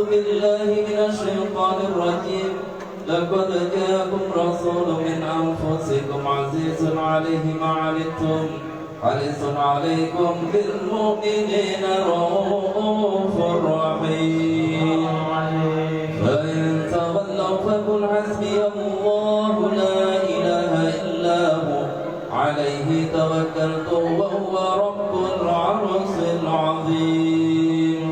بالله من الشيطان الرجيم. لقد جاءكم رسول من أنفسكم عزيز عليه ما عنتم حريص عليكم بالمؤمنين رؤوف رحيم. فإن تولوا فقل حسبي الله لا إله إلا هو عليه توكلت وهو رب العرش العظيم.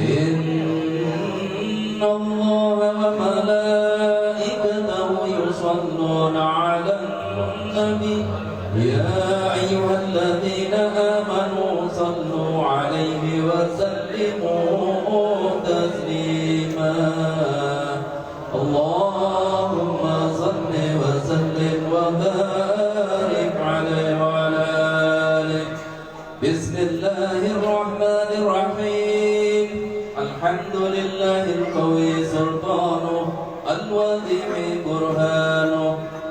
إن الله وملائكته يصلون على النبي يا أيها الذين آمنوا صلوا عليه وسلموا تسليما. اللهم صل وسلم وبارك عليه وعلى آله. بسم الله الرحمن الرحيم. الحمد لله القوي سلطانه الواضح برهانه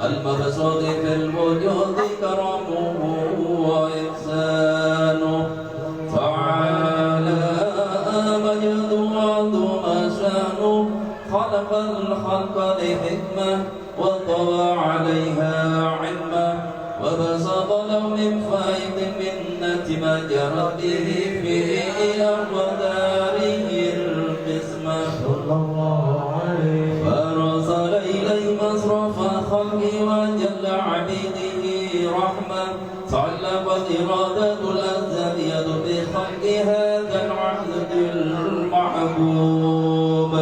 المبسوط في الوجود كرمه وإحسانه. تعالى مجد وعظم شانه. خلق الخلق لحكمة وطوى عليها علما وبسط له من فائض منة ما جرت به في أقداره القسمة. فأرسل إليه مصرف خلقه وجل عبيده رحمة. تعلقت إرادة الأزلية بخلق هذا العهد المحبوب.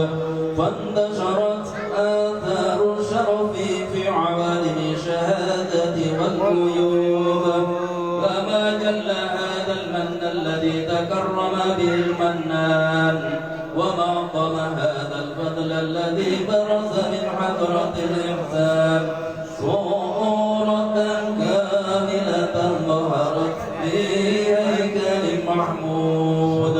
فانتشرت آثار الشرف في عوالم الشهادة والغيوب. فما جل هذا المن الذي تكرم به المنان وما أعظم هذا الفضل الذي برز من حضرة الإحسان. صورة كاملة ظهرت في هيكل محمود.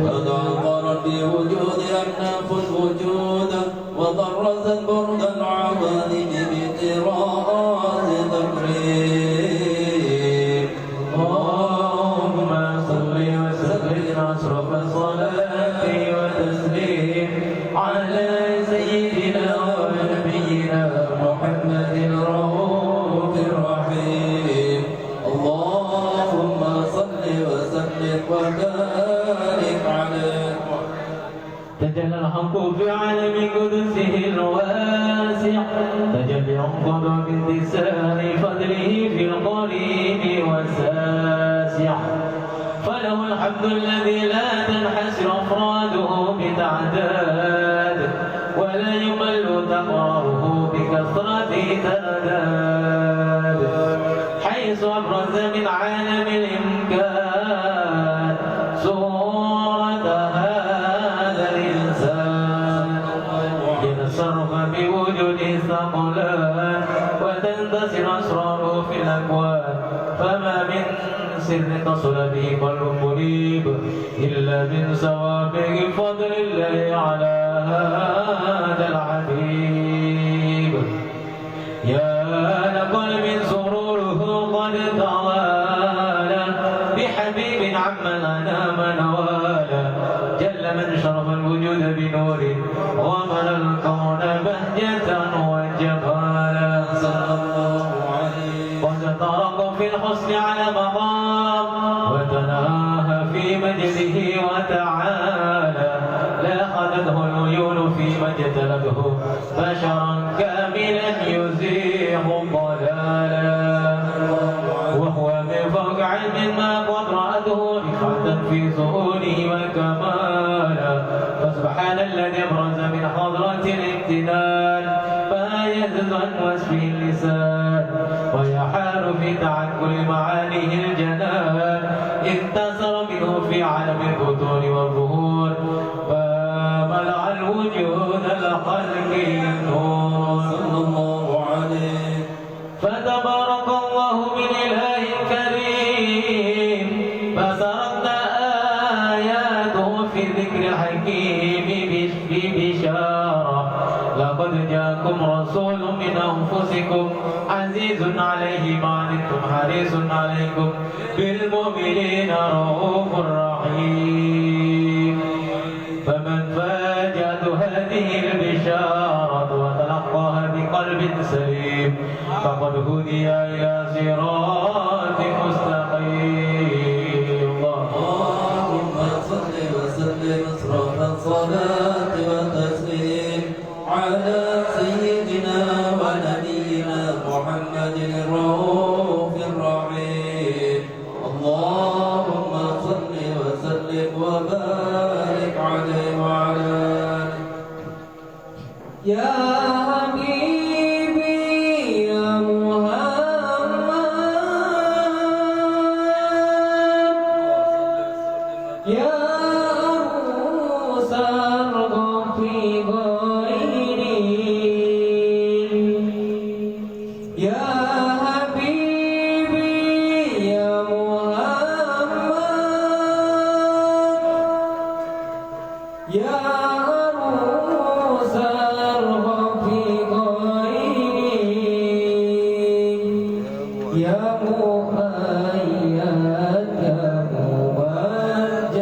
قد عبرت بوجود أكناف الوجود وضرزت برد العوالم بطراز تكريم. اللهم صل وسلم أشرف الصلاة وتسليم على سيدنا ونبينا محمد الرؤوف الرحيم. اللهم صل وسلم وبارك عليه. تجلى الحق في عالم قدسه الواسع. تجلى ينقض بانتسار فضله في القريب والساسع. فله الحمد الذي لا تنحسر أفراده بتعداد ولا يمل تقراره بكثرة تعداد. حيث أبرز من عالم الإمكان صورة هذا الإنسان. ينصرف بوجود ثقلان وتنتصر أسراره في الأكوان. فما من سر تصل به قلب منيب إلا من سوابق فضل الله على هذا الحبيب. يا لقلب سروره قد توالى بحبيب عمن أنام نوالا. جل من شرف الوجود بنور ومن الكون بهجة وجمالا. قد طرق في الحسن على مقام وتناهى في مجده وتعالى. لاخذته العيون فيما اجتلبه بشرا كاملا يزيغ ضلالا. وهو من فوق علم ما قد رأته رفعة في ظهوره وكمالا. فسبحان الذي ابرز من حضرة الامتنان فلا يهزز عن وصفه اللسان ويحار في تعكل معانيه الجنان. انتصر منه في عالم البطون والظهور فملأ الوجود الخلق النور. صلى الله عليه. فتبارك الله من إله كريم. فسرت آياته في الذكر الحكيم ببشارة. لقد جاءكم رسول من أنفسكم عزيز عليه ما عنتم حريص عليكم بالمؤمنين رؤوف رحيم. فمن فقد هدي إلى صراط مستقيم. اللهم صل وسلم أشرف الصلاة والتسليم على سيدنا ونبينا محمد الرؤوف الرحيم. اللهم صل وسلم وبارك عليه وعلى آله. يا حبيبي يا محمد يا عروس الرب في غيري يا حبيبي يا محمد يا عروس الرب في غيري يا مؤيد يا ممجد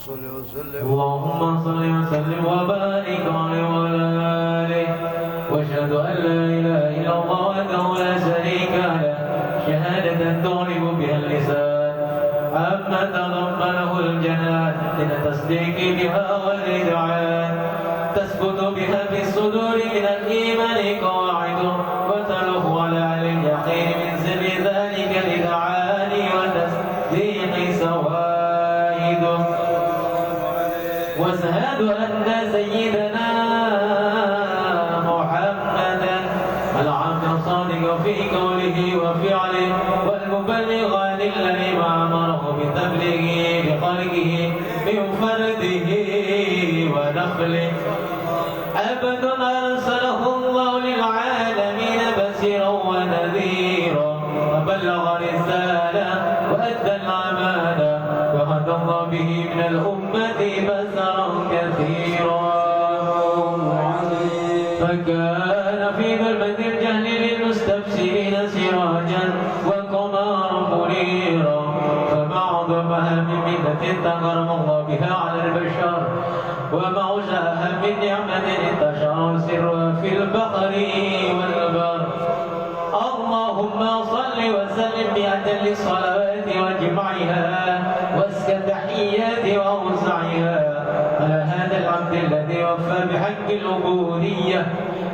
صل وسلم اللهم صل وسلم وبارك عليه وعلى آله واشهد أن لا إله إلا الله وحده لا شريك له شهادة تعرف بها اللسان عما تضمنه الجنان من التصديق بها والإذعان تثبت بها في الصدور من الإيمان قواعد وتلوح على أهل اليقين من سر ذلك الإذعان وتصديق سوائد واشهد أن سيدنا محمدا العبد الصادق في قوله وفعله والمبلغ الذي ما أمره بتبليغه لخلقه من فرده ونقله عبد أرسله الله للعالمين بشيرا ونذيرا وبلغ رسالة وأدى الأمانة وهدى الله به من الأمة بشرا كثيرا فكان في ظلمة الجهل للمستبشرين سراجا وقمرا منيرا فمعظمها من منة تكرم الله بها على البشر وموجها من نعمة انتشر سرها في البحر والبر اللهم صل وسلم بأدل للصلوات وجمعها واسك التحيات وأوسعها على هذا العبد الذي وفى بحق العبودية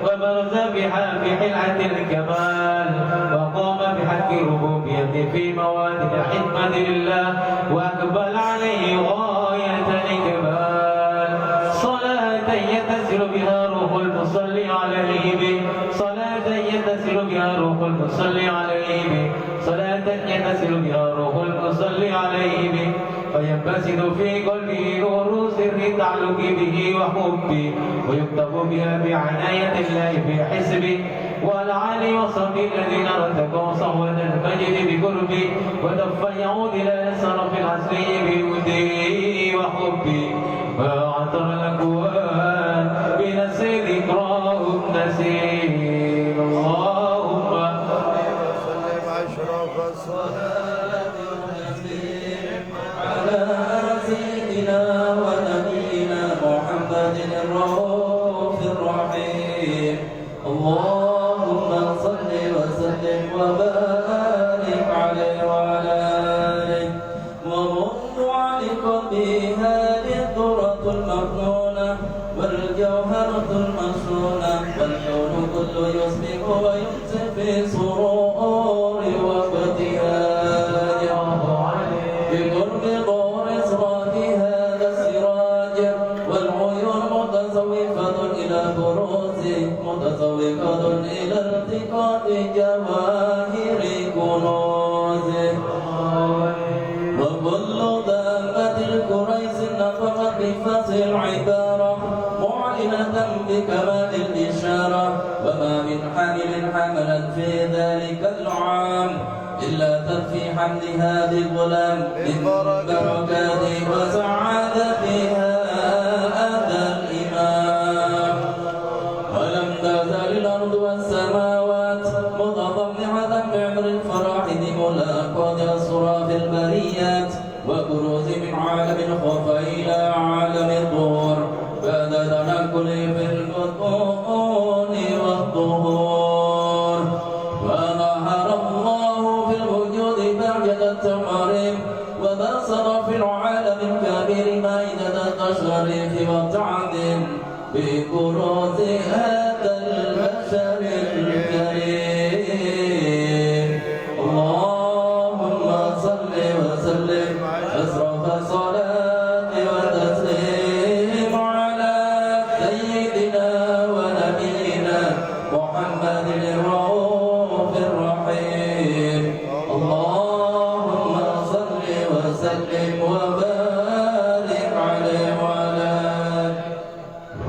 وبرز بها في حلعة الكمال وقام بحق الربوبية في مواد الحكمة لله وأقبل عليه غاية الإقبال صلاة يتسر بها روح المصلي عليه به صلاة يتسر بها روح المصلي عليه به صلاة يتسر بها روح المصلي عليه به فينبسط في قلبه نور سر التعلق به وحبه ويكتب بها بعناية الله في حسبه والعلي وصحبه الذين ارتقوا صهوة المجد بقربه ودفا يعود إلى سرف العسلي بوده وحبه وعطر الأكوان بنسي ذكراه النسيم اللهم وسلم أشرف الصلاة على سيدنا ونبينا محمد الرؤوف الرحيم اللهم صل وسلم وبارك عليه وعلى آله ومن عليكم بهذه الدرة المكنونة والجوهرة المشهونة والكون كل يسبح ويمسك في سرور وابتهاج بقرب طور إسراج هذا السراج والعيون متسوفة إلى بروز متسوقة إلى التقاط جواهر كنوزه وكل دابة الكريس نطقت بفصل العبارة معلنة بكمال الإشارة وما من حامل حملت في ذلك العام إلا تنفي حمل هذا الغلام من بركات وسعادتها هذا الإمام ولم تزل الأرض والسماوات متضمعة بعمر الفرح بملاقات أسرى في البريات وبروز من عالم الخفى إلى عالم الظهور بعد تنقل في البطون والظهور وظهر الله في الوجود بعد التمارين وبصر في العالم الكبير مائدة التشريف والتعظيم بكروز هذا البشر الكريم اللهم صل وسلم أشرف الصلاة وتسليم على سيدنا ونبينا محمد الرؤوف الرحيم اللهم صل وسلم وبارك عليه وعلى آله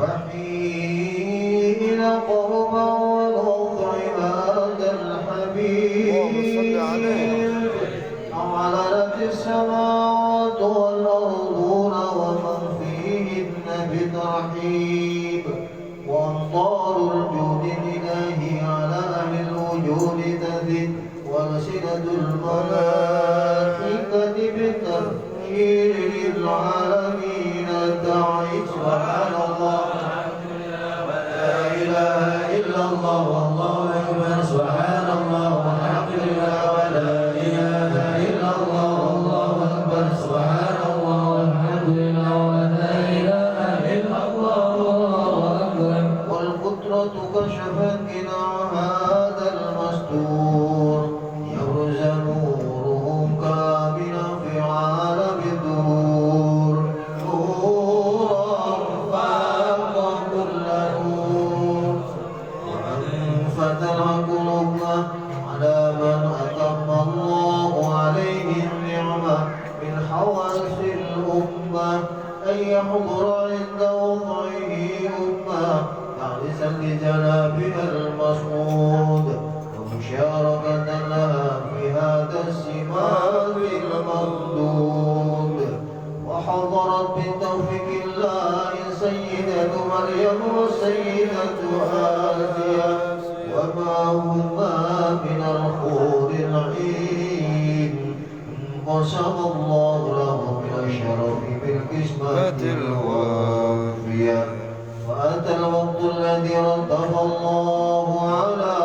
وحين قربا والوضع هذا الحبيب علت السماوات والأرضون ومن فيهن بترحيب وأمطار الجود الإلهي على أهل الوجود تزد وألسنة الملائكة بتفكير العالمين أمة أن يحضر عند وضعه أمة حارسا لجنابها المصمود ومشاركة لها في هذا السمات الممدود. وحضرت بالتوفيق الله سيدة مريم وسيدة آسيا وما هما من الحور العين قسم الله له من الشرف بالقسمة الوافية. وأتى الوقت الذي رتب الله على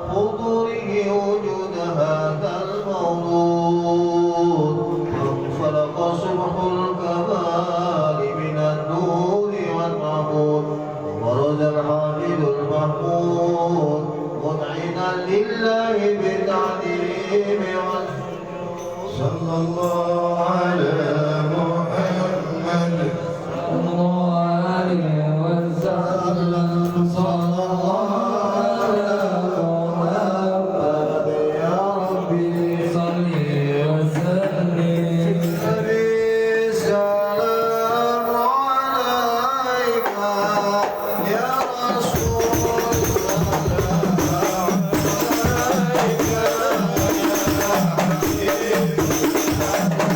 حضوره وجود هذا المولود فانفلق صبح الكمال من النور والمعبود وبرز الحامد المحمود مذعنا لله بالتعظيم صلى الله على محمد صلى الله عليه وسلم صلى الله على محمد يا ربي صل وسلم نبي سلام عليك يا رسول الله عليك يا حبيبي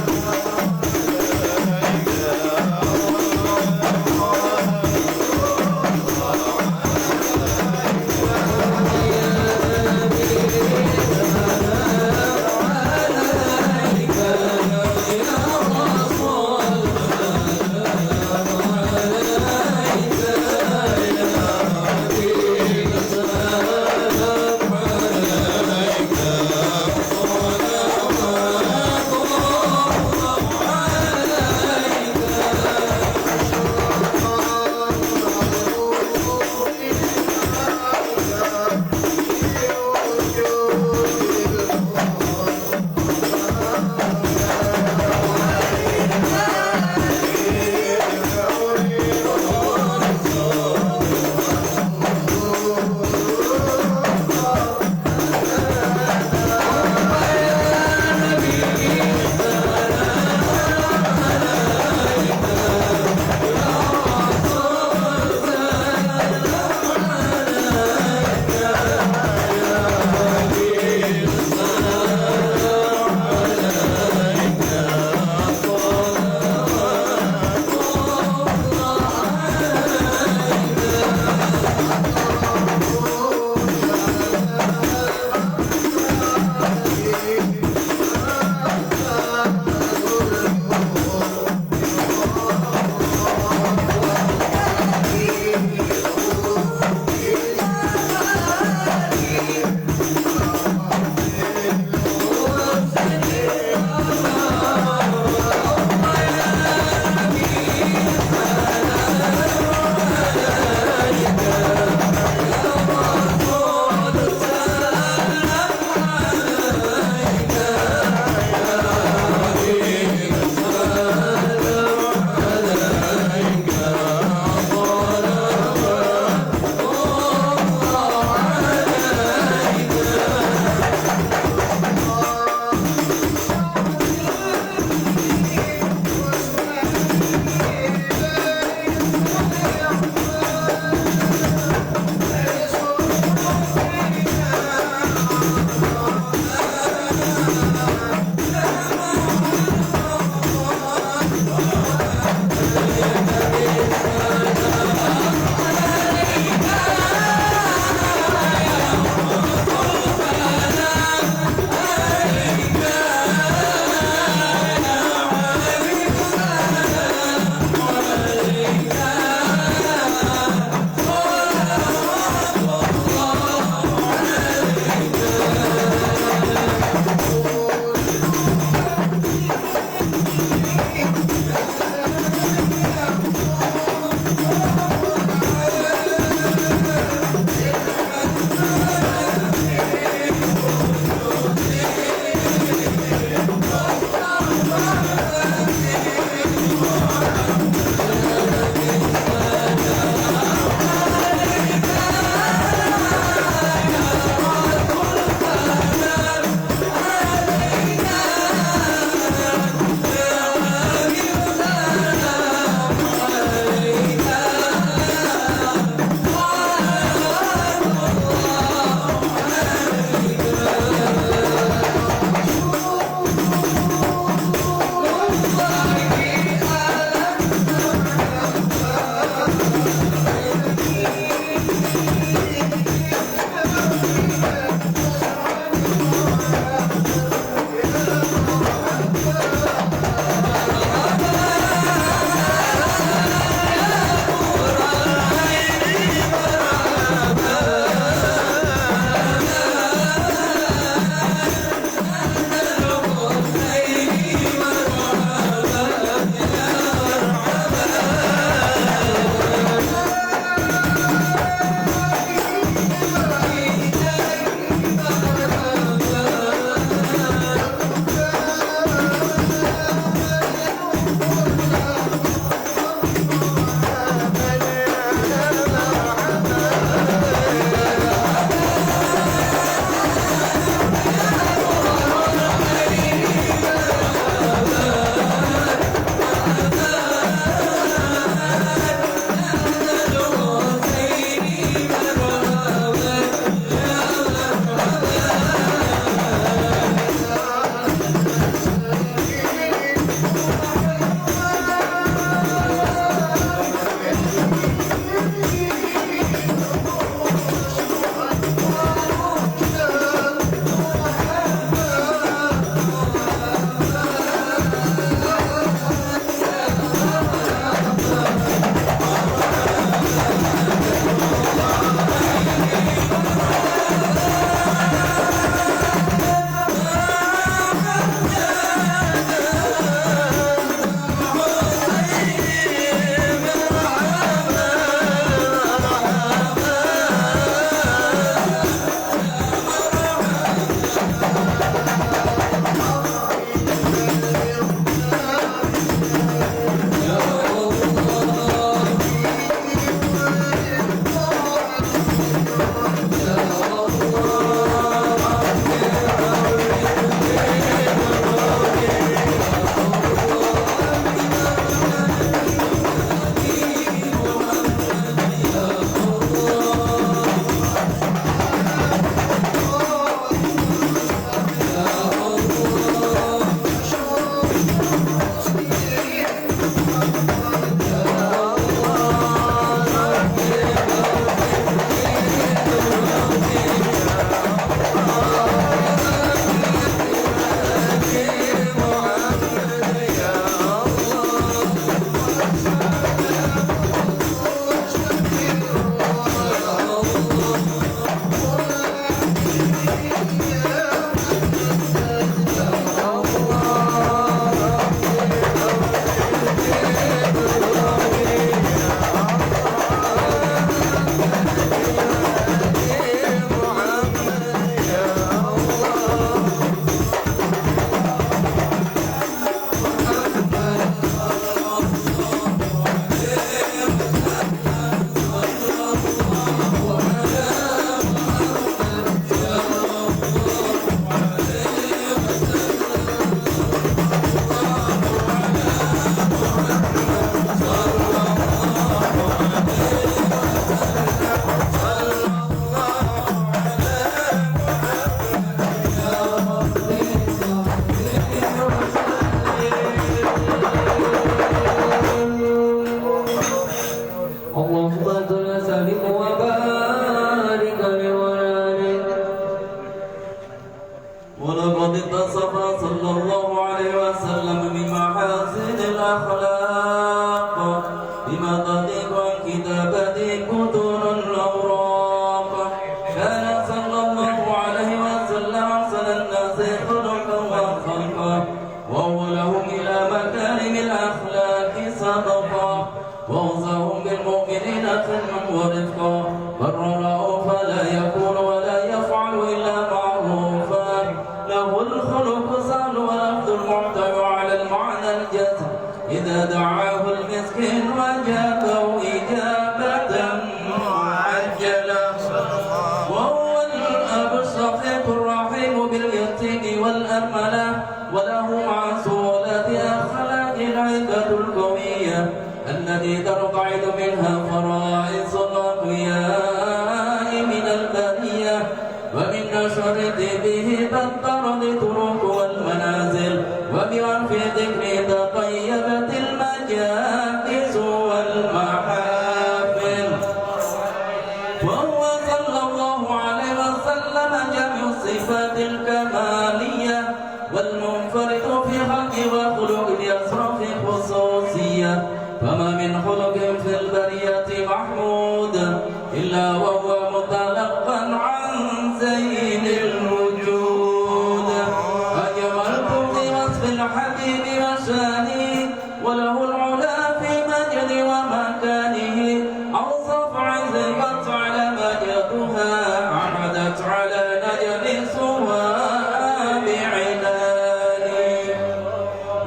بمضض وكتابة كتب الأوراق كان صلى الله عليه وسلم أحسن الناس خلقا وخلقا وأولهم إلى مكارم الأخلاق سبقا وأوصاهم بالمؤمنين خدما ورفقا بر رؤوفا لا يكون ولا يفعل إلا معروفا له الخلق سهل والأخذ المعتمد على المعنى الجسم إذا دعاه المسكين وجابه إجابة معجلة وهو الأب الشفيق الرحيم باليتيم والأرملة وله مع سهولة أخلاق العبة القوية التي ترتعد منها فرائص الأقوياء من البرية ومن نشر به تضطرد طرق والمنازل وبعرف ذكر تطيبت المجالس والمحافل وهو صلى الله عليه وسلم جميع الصفات الكمالية والمنفرد في حق وخلق الأسرى في خصوصية فما من خلق في البرية محمود إلا وهو متلقا عن زين الوجود أجملت في وصف الحبيب وشانه وله العلا في مجد ومكانه أوصف عزبت على مجدها عمدت على نجم سواب عناني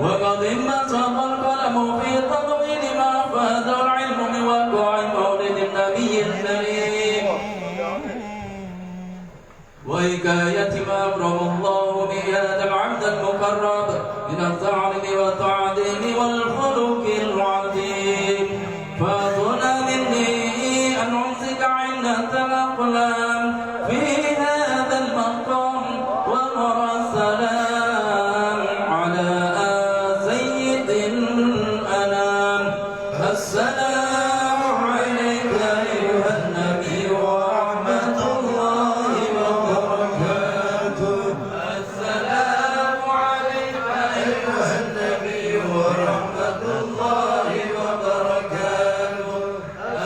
وقد انبسط القلم في تطويل ما فاز العلم من وقوع مولد النبي الكريم وحكاية ما أكرم الله به هذا العبد المقرب من التعظيم والتعظيم والخلق العظيم فاطنا مني أن أمسك عند الأقلام في هذا المقام ومر السلام على سيد الأنام السلام عليك أيها النبي ورحمة الله وبركاته السلام عليك أيها النبي ورحمة الله وبركاته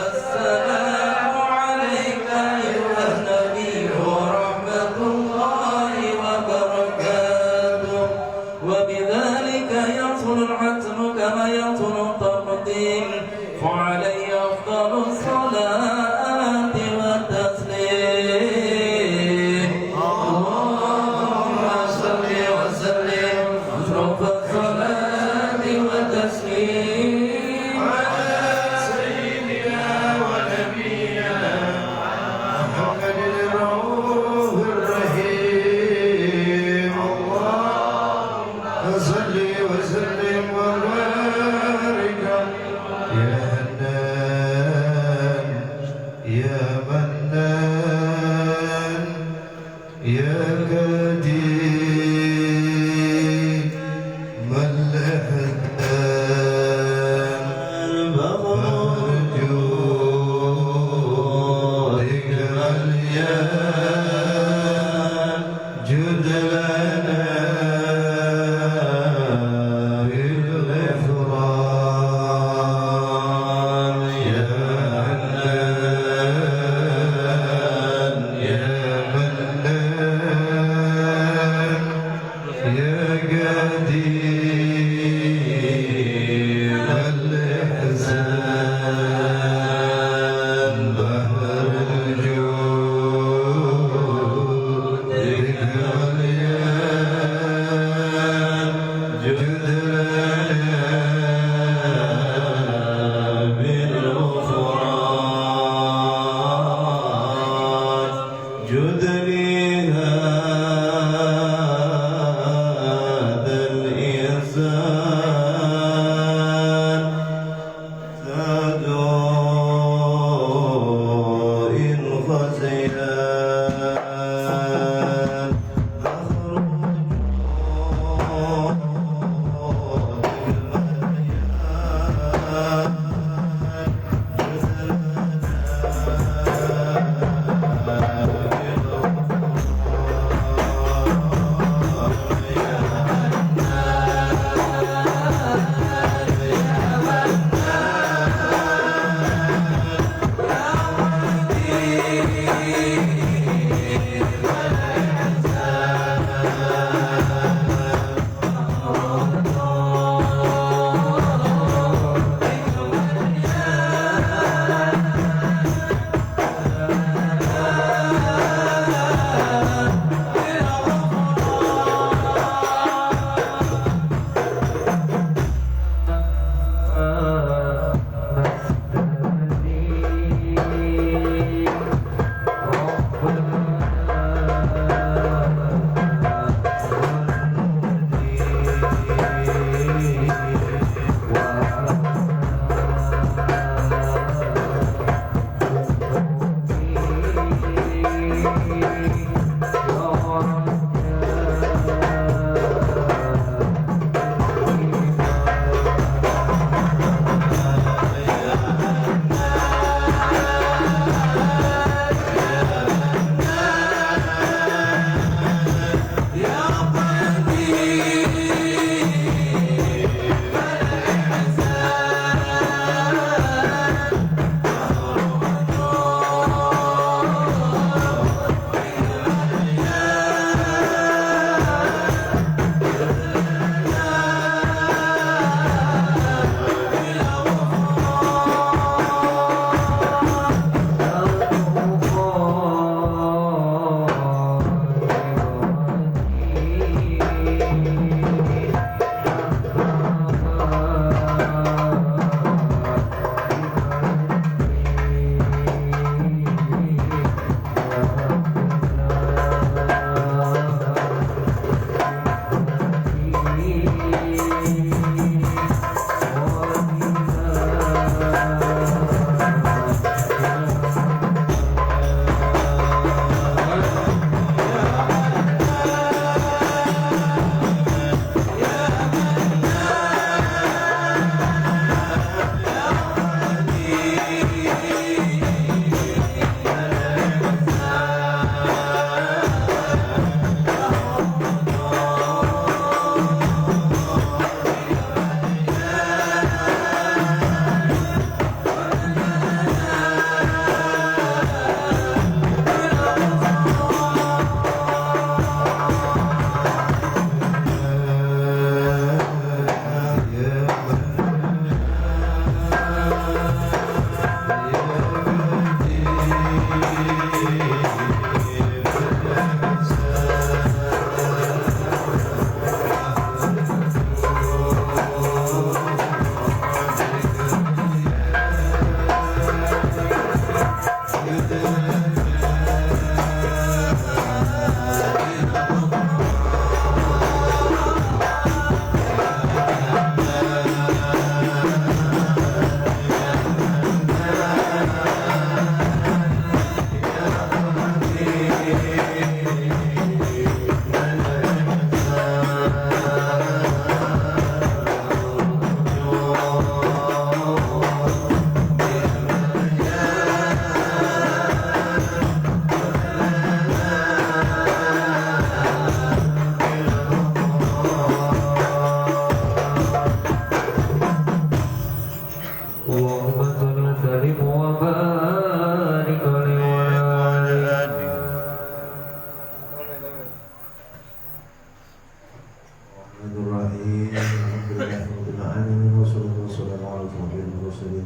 السلام عليك أيها النبي ورحمة الله وبركاته وبذلك يصل الحتم كما يصل التقديم فعلي أفضل الصلاة والتسليم اللهم صل وسلم أشرف الصلاة والتسليم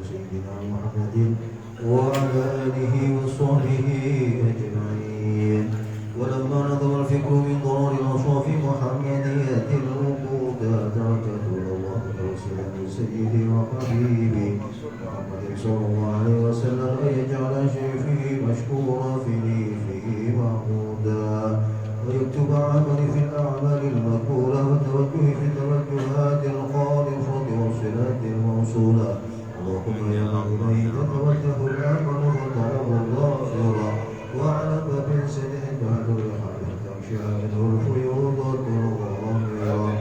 سيدنا محمد وعلى آله وصحبه أجمعين. ولما نظم الفكر من ضرر الأشراف محمدية الوقود تركت الله توسلا لسيدي وحبيبي محمد صلى الله عليه وسلم أن يجعل شرفه مشكورا في فيه محمودا ويكتب عملي في الأعمال المقبولة وتوجهي في التوجهات الخالصة والصلات الموصولة. اللهم يا من إليه تتوجه الأمل فطلب الغافرة وعلى باب سدح بعد الرحم تمشي منه الفيوضات الغامرة.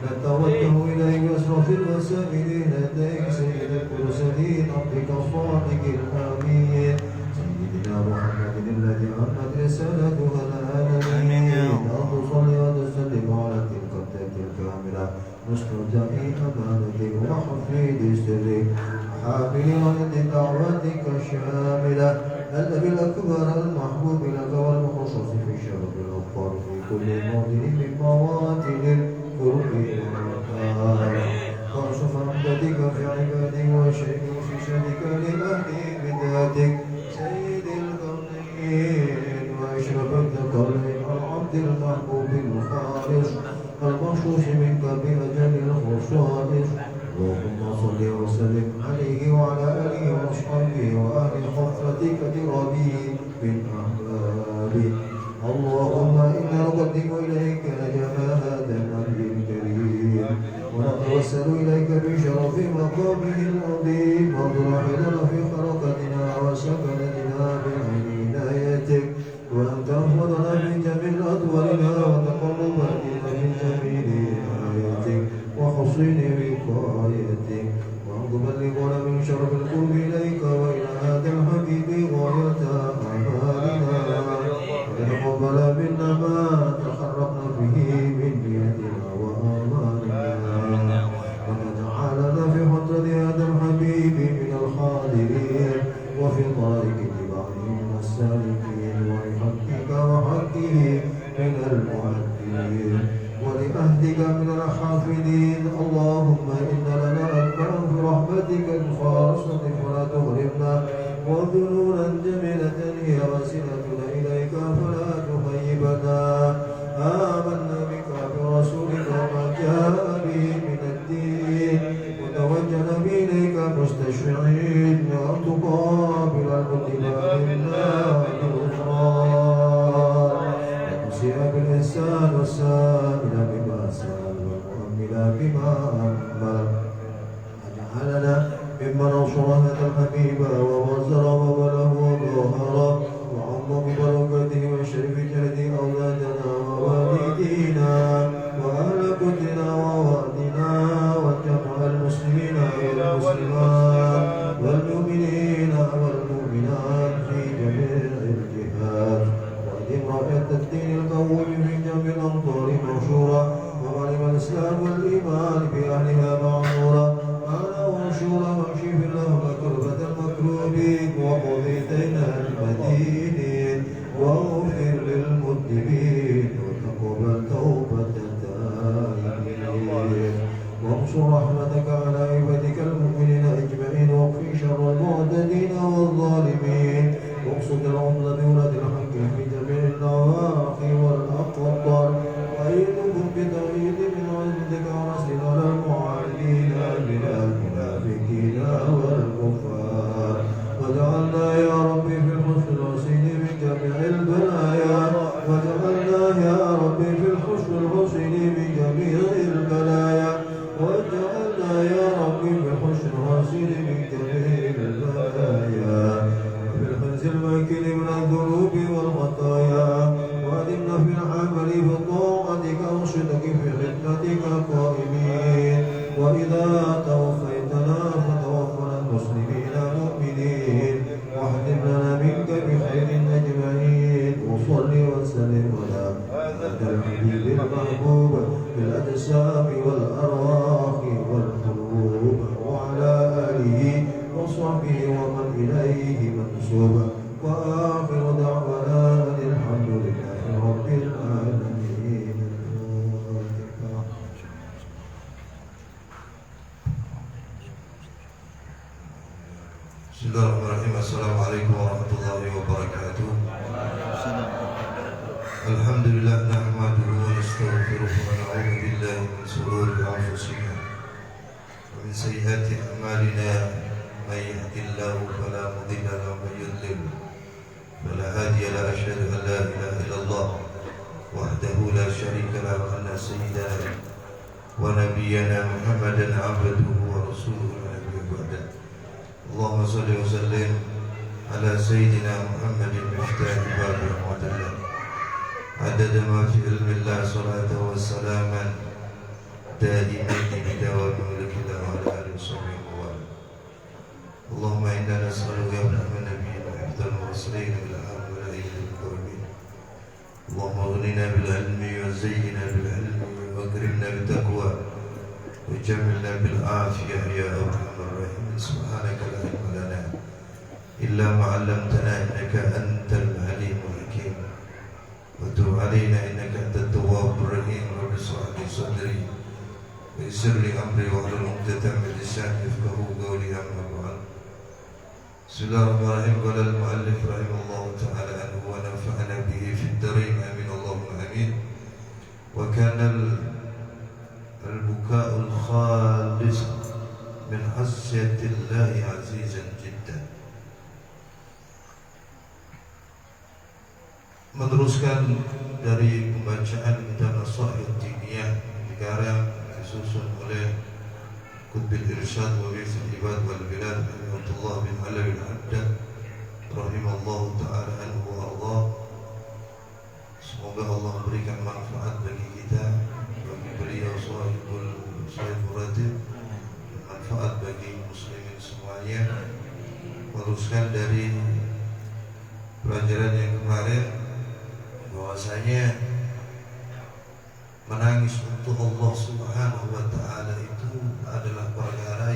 نتوجه إليك أشرف الوسائل لديك سيد المرسلين عبدك الصادق الأمين سيدنا محمد الذي عمت رسالتها العالمين. أن تصلي وتسلم على تلك الذات الكاملة مستودع أمانتك وحفيد سرك حامل راية دعوتك الشاملة النبي الأكبر المحبوب لك والمخصص في شرف الأبطال في كل موطن من مواطن القرب والمكان. وارشف عمدتك في عبادك وشيء في شأنك لأهل بذاتك سيد الكونين وأشرف التقرين العبد المحبوب الخالص المخصوص منك بأجل الخصائص. اللهم صل وسلم عليه وعلى آله وأصحابه وأهل حفرتك الربيع من أحبابه. اللهم إنا نقدم إليك جمال هذا النبي الكريم ونتوسل إليك بشرف مقامه العظيم واضرحنا في حركتنا وسكنتنا بعين عنايتك وأن تحفظنا من جميع أدوارنا وتقرباتنا من جميع آياتك وحصين وقايتك وأن تبلغنا من شرف القرب إليك وإلى هذا الحبيب غاية أعمالنا وتقبل منا ما تخرقنا به من نيتنا وآمالنا وتجعلنا في حضرة هذا الحبيب من الحاضرين وفي طريق اتباعه من السالكين ولحقك وحقه من المعدين ولأهدك من الحافظين. اللهم إن لنا أذكارا في رحمتك الخاصة فلا تغربنا وذنونا جميلة هي وسيلتنا إليك فلا تخيبنا. آمنا بك برسولك وما جاء به من الدين وتوجهنا إليك مستشفعين أن تقابل الاتباع منا بالغفران وتسيء بالإحسان والسائل بما سأل والمؤمل بما أمل. اجعلنا ممن أنصر هذا الحبيب ووزر ووله وظهر وعم ببركته وشرف جهد أولادنا ووالدينا وأهل كتنا ووالدنا وجمع المسلمين والمسلمات والمؤمنين والمؤمنات في جميع الجهات وأدم راية الدين القوي في جميع الأمطار منشورا وغالب الإسلام والإيمان بأهلها معمورا. أنا وانشورا واكشف اللهم كربة المكروبين وقضي دين المدينين واغفر للمذنبين وتقبل توبة التائبين وانصر رحمتك على عبادك المؤمنين أجمعين واكفي شر المعتدين والظالمين واقصد العمل بولاد الحق في جميع النواحي والأقطار وأيدهم بتأييد من عندك ورسل على المعاندين من المنافقين والكفار. وجعلنا يا ربي في الحسن الحسين من جميع البلايا وجعلنا يا ربي في الحسن الحسين من جميع البلايا وجعلنا يا ربي في الحسن الحسين من جميع البلايا وفي الحنز الماكل من الذنوب والخطايا وأدمنا في العمل في طاعتك وصدق في خدمتك قائمين. وإذا توفيتنا فتوفنا مسلمين مؤمنين واحتم لنا منك بخير أجمعين. وصل وسلم على هذا الحبيب المحبوب بالأجسام والأرواح والقلوب وعلى آله وصحبه ومن إليه منسوب. وآخر دعوانا أن الحمد لله رب العالمين. Bismillahirrahmanirrahim. Assalamualaikum warahmatullahi wabarakatuh. Alhamdulillah nahmaduhu wa nastaghfiruhu wa na'udzu billahi min shururi anfusina wa min sayyiati a'malina may yahdihillahu fala mudilla lahu wa may yudlil fala hadiya lahu. Asyhadu an la ilaha illallah wahdahu la syarika lahu wa anna sayyidana wa nabiyyana Muhammadan 'abduhu wa rasuluhu la nabiyya ba'dahu. Allahumma salli wa sallim ala sayyidina Muhammadin miftahi babil mu'tadil adada ma fi ilmillah salatu wa salaman daimin bidawami mulkillah wa ala alihi wa sahbihi wa wala. Allahumma inna nas'aluka ya rahman nabiyina wa hifdal mursalin ila amalaihil qurmin. Allahumma aghnina bil ilmi wa zayyina bil ilmi wa akrimna bit taqwa wa jammilna bil afiyah ya arhamar rahim. Subhanaka la ilma lana illa ma 'allamtana innaka antal alimul hakim. Wa tub 'alaina innaka antat tawwabur rahim. Rabbi shrah li sadri wa yassir li amri wahlul 'uqdatam min lisani yafqahu qawli. Amma ba'd. Bismillahirrahmanirrahim. Qala al-mu'allif rahimahullahu ta'ala anhu wa nafa'ana bihi fid darain amin Allahumma amin. Wa kana al-buka'ul khalis min hasyatillahi azizan jiddan. Meneruskan dari pembacaan kitab Nasaih Diniyah yang dikarang disusun oleh Qutbil Irsyad wa Bifil Ibad wal Bilad Abdullah bin Alawi al-Haddad rahimallahu ta'ala anhu wa Allah. Semoga Allah memberikan manfaat bagi kita, bagi beliau sahibul ratib, manfaat bagi muslimin semuanya. Meneruskan dari pelajaran yang kemarin bahwasanya menangis untuk Allah Subhanahu wa ta'ala itu adalah perkara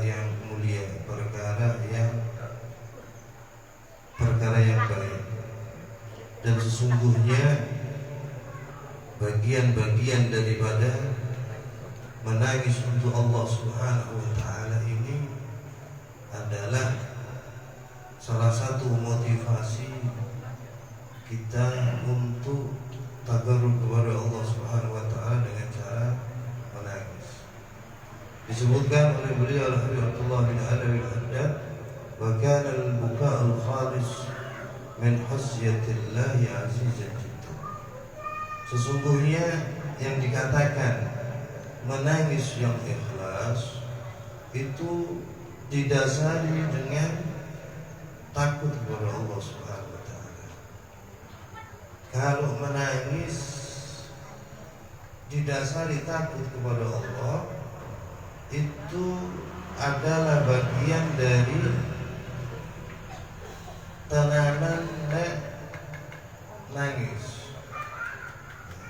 yang mulia, perkara yang baik. Dan sesungguhnya bagian-bagian daripada menangis untuk Allah Subhanahu wa ta'ala ini adalah salah satu motivasi kita untuk tabarruk kepada Allah Subhanahu wa ta'ala dengan cara menangis. Disebutkan oleh beliau Abdullah bin Alawi al-Haddad, wa kana al-buka'ul khalis min hasyatillahi azizan jiddan. Sesungguhnya yang dikatakan menangis yang ikhlas itu didasari dengan takut kepada Allah Subhanahu wa ta'ala. Kalau menangis didasari takut kepada Allah, itu adalah bagian dari tenanan nangis.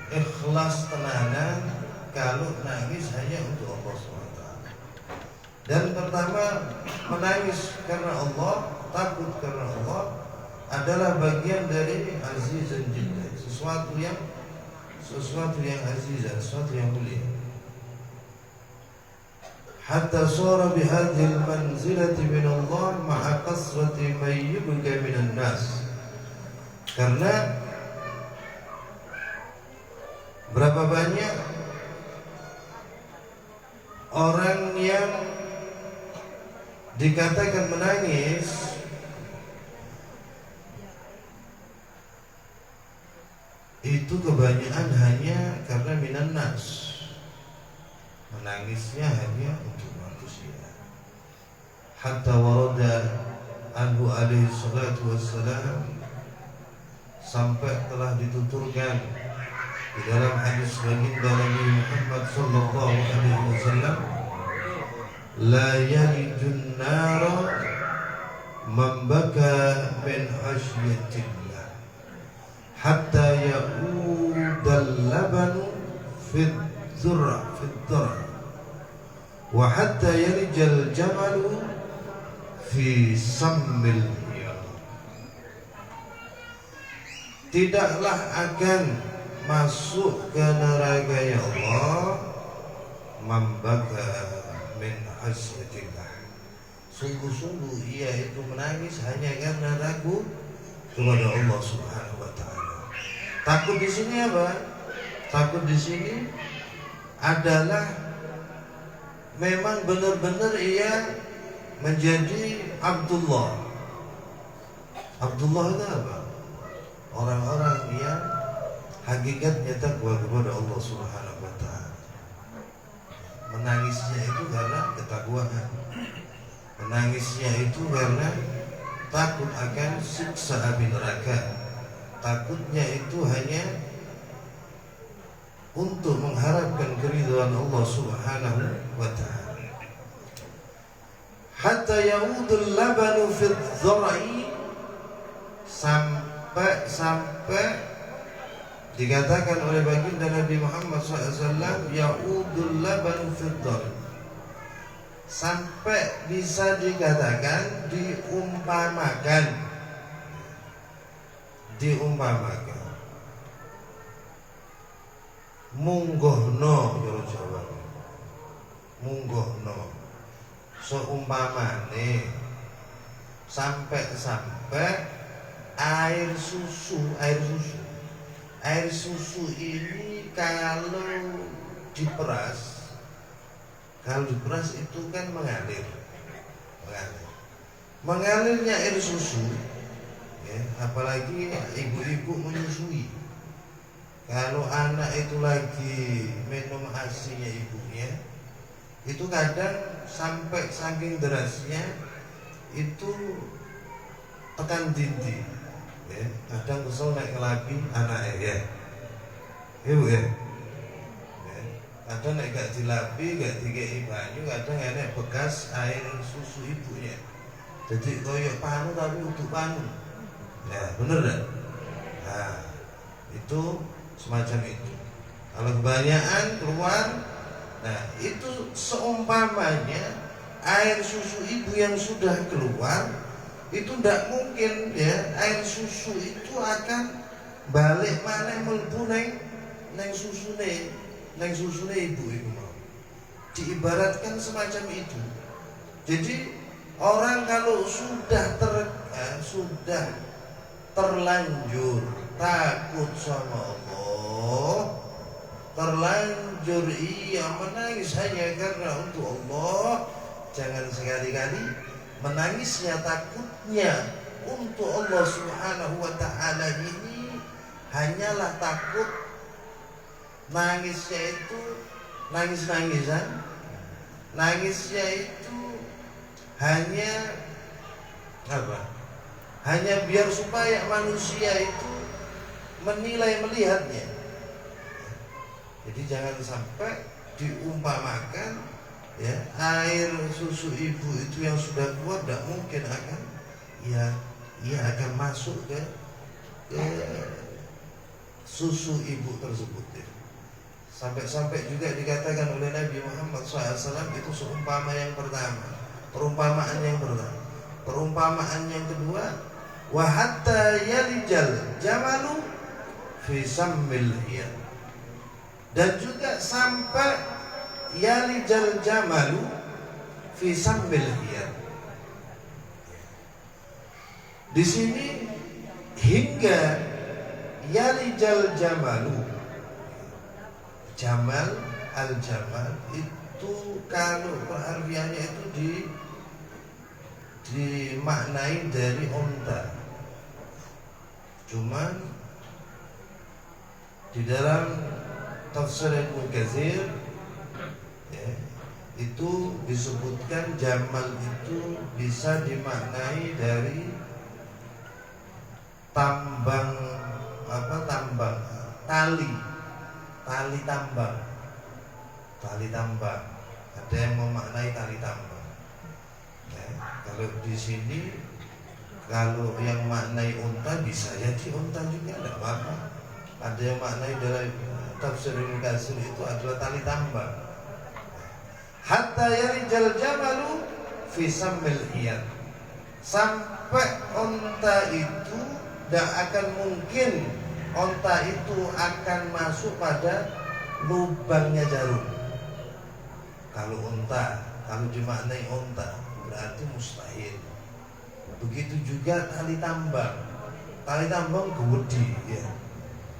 Ikhlas tenanan kalau nangis hanya untuk Allah SWT. Dan pertama, menangis karena Allah, takut karena Allah adalah bagian dari azizan jiddan, sesuatu yang azizan, sesuatu yang mulia. Hatta sara bihadhil manzilati min Allah ma'a qasrati man yubqa minan nas. Karena berapa banyak orang yang dikatakan menangis itu kebanyakan hanya karena minan nas. Menangisnya hanya untuk manusia. Hatta warada anhu alaihi salatu wassalam, sampai telah dituturkan di dalam hadis baginda Nabi Muhammad sallallahu alaihi wasallam, la yalijun nara man baka min hasyatillah hatta ya'udal labanu fid dhurra wa hatta yalijal jamalu fi sammil hiyad. Tidaklah akan masuk ke neraka ya Allah mambaka min hasyatillah, sungguh-sungguh ia itu menangis hanya karena takut kepada Allah Subhanahu wa taala. Takut di sini apa? Takut di sini adalah memang benar-benar ia menjadi Abdullah. Abdullah itu apa? Orang-orang yang hakikatnya takwa kepada Allah Subhanahu wa taala. Menangisnya itu karena ketakwaan. Menangisnya itu karena takut akan siksa api neraka. Takutnya itu hanya untuk mengharapkan keridhaan Allah Subhanahu wa taala. Hatta yaudul labanu fid dhar'i, sampai dikatakan oleh baginda Nabi Muhammad SAW, yaudul labanu fid dhar'i, sampai bisa dikatakan diumpamakan munggohno yo Jawa, munggohno seumpamane sampai air susu ini kalau diperas itu kan mengalirnya air susu ya, apalagi ibu-ibu menyusui. Kalau anak itu lagi minum asinya ibunya, itu kadang sampai saking derasnya itu tekan dinding ya, kadang kesel naik ngelapi anaknya ya ibu ya, kadang naik gak dilapi, gak dikei banyu, kadang enak bekas air susu ibunya, jadi koyok panu tapi untuk panu ya, bener gak? Nah itu semacam itu. Kalau kebanyakan keluar, nah itu seumpamanya air susu ibu yang sudah keluar itu tidak mungkin ya, air susu itu akan balik mana mlebu neng susune ibu itu mau. Diibaratkan semacam itu. Jadi orang kalau sudah terlanjur takut sama Allah, terlanjur ia menangis hanya karena untuk Allah, jangan sekali-kali menangisnya, takutnya untuk Allah Subhanahu wa ta'ala ini hanyalah takut nangisnya itu nangis-nangisan, nangisnya itu hanya apa? Hanya biar supaya manusia itu menilai melihatnya. Jadi jangan sampai diumpamakan ya, air susu ibu itu yang sudah keluar tidak mungkin akan ia akan masuk ke susu ibu tersebut ya. Sampai juga dikatakan oleh Nabi Muhammad SAW itu seumpama yang pertama, perumpamaan yang pertama. Perumpamaan yang kedua, wa hatta yalijal jamalu fi sammil hiyad, dan juga sampai yalijal jamalu fi sammil hiyad. Di sini hingga yalijal jamalu, jamal al-jamal itu kalau pengertiannya itu dimaknai dari onta. Cuman di dalam tafsir Ibnu Katsir ya, itu disebutkan jamal itu bisa dimaknai dari tambang tali tambang. Ada yang memaknai tali tambang. Kalau di sini, kalau yang maknai unta bisa jadi unta juga, tidak apa-apa. Ada yang maknai dari tafsir Ibnu Katsir itu adalah tali tambang. Hatta yarijal jamalu fi sammil hiyad, sampai unta itu tidak akan mungkin unta itu akan masuk pada lubangnya jarum. Kalau dimaknai unta berarti mustahil. Begitu juga tali tambang. Tali tambang gudi ya.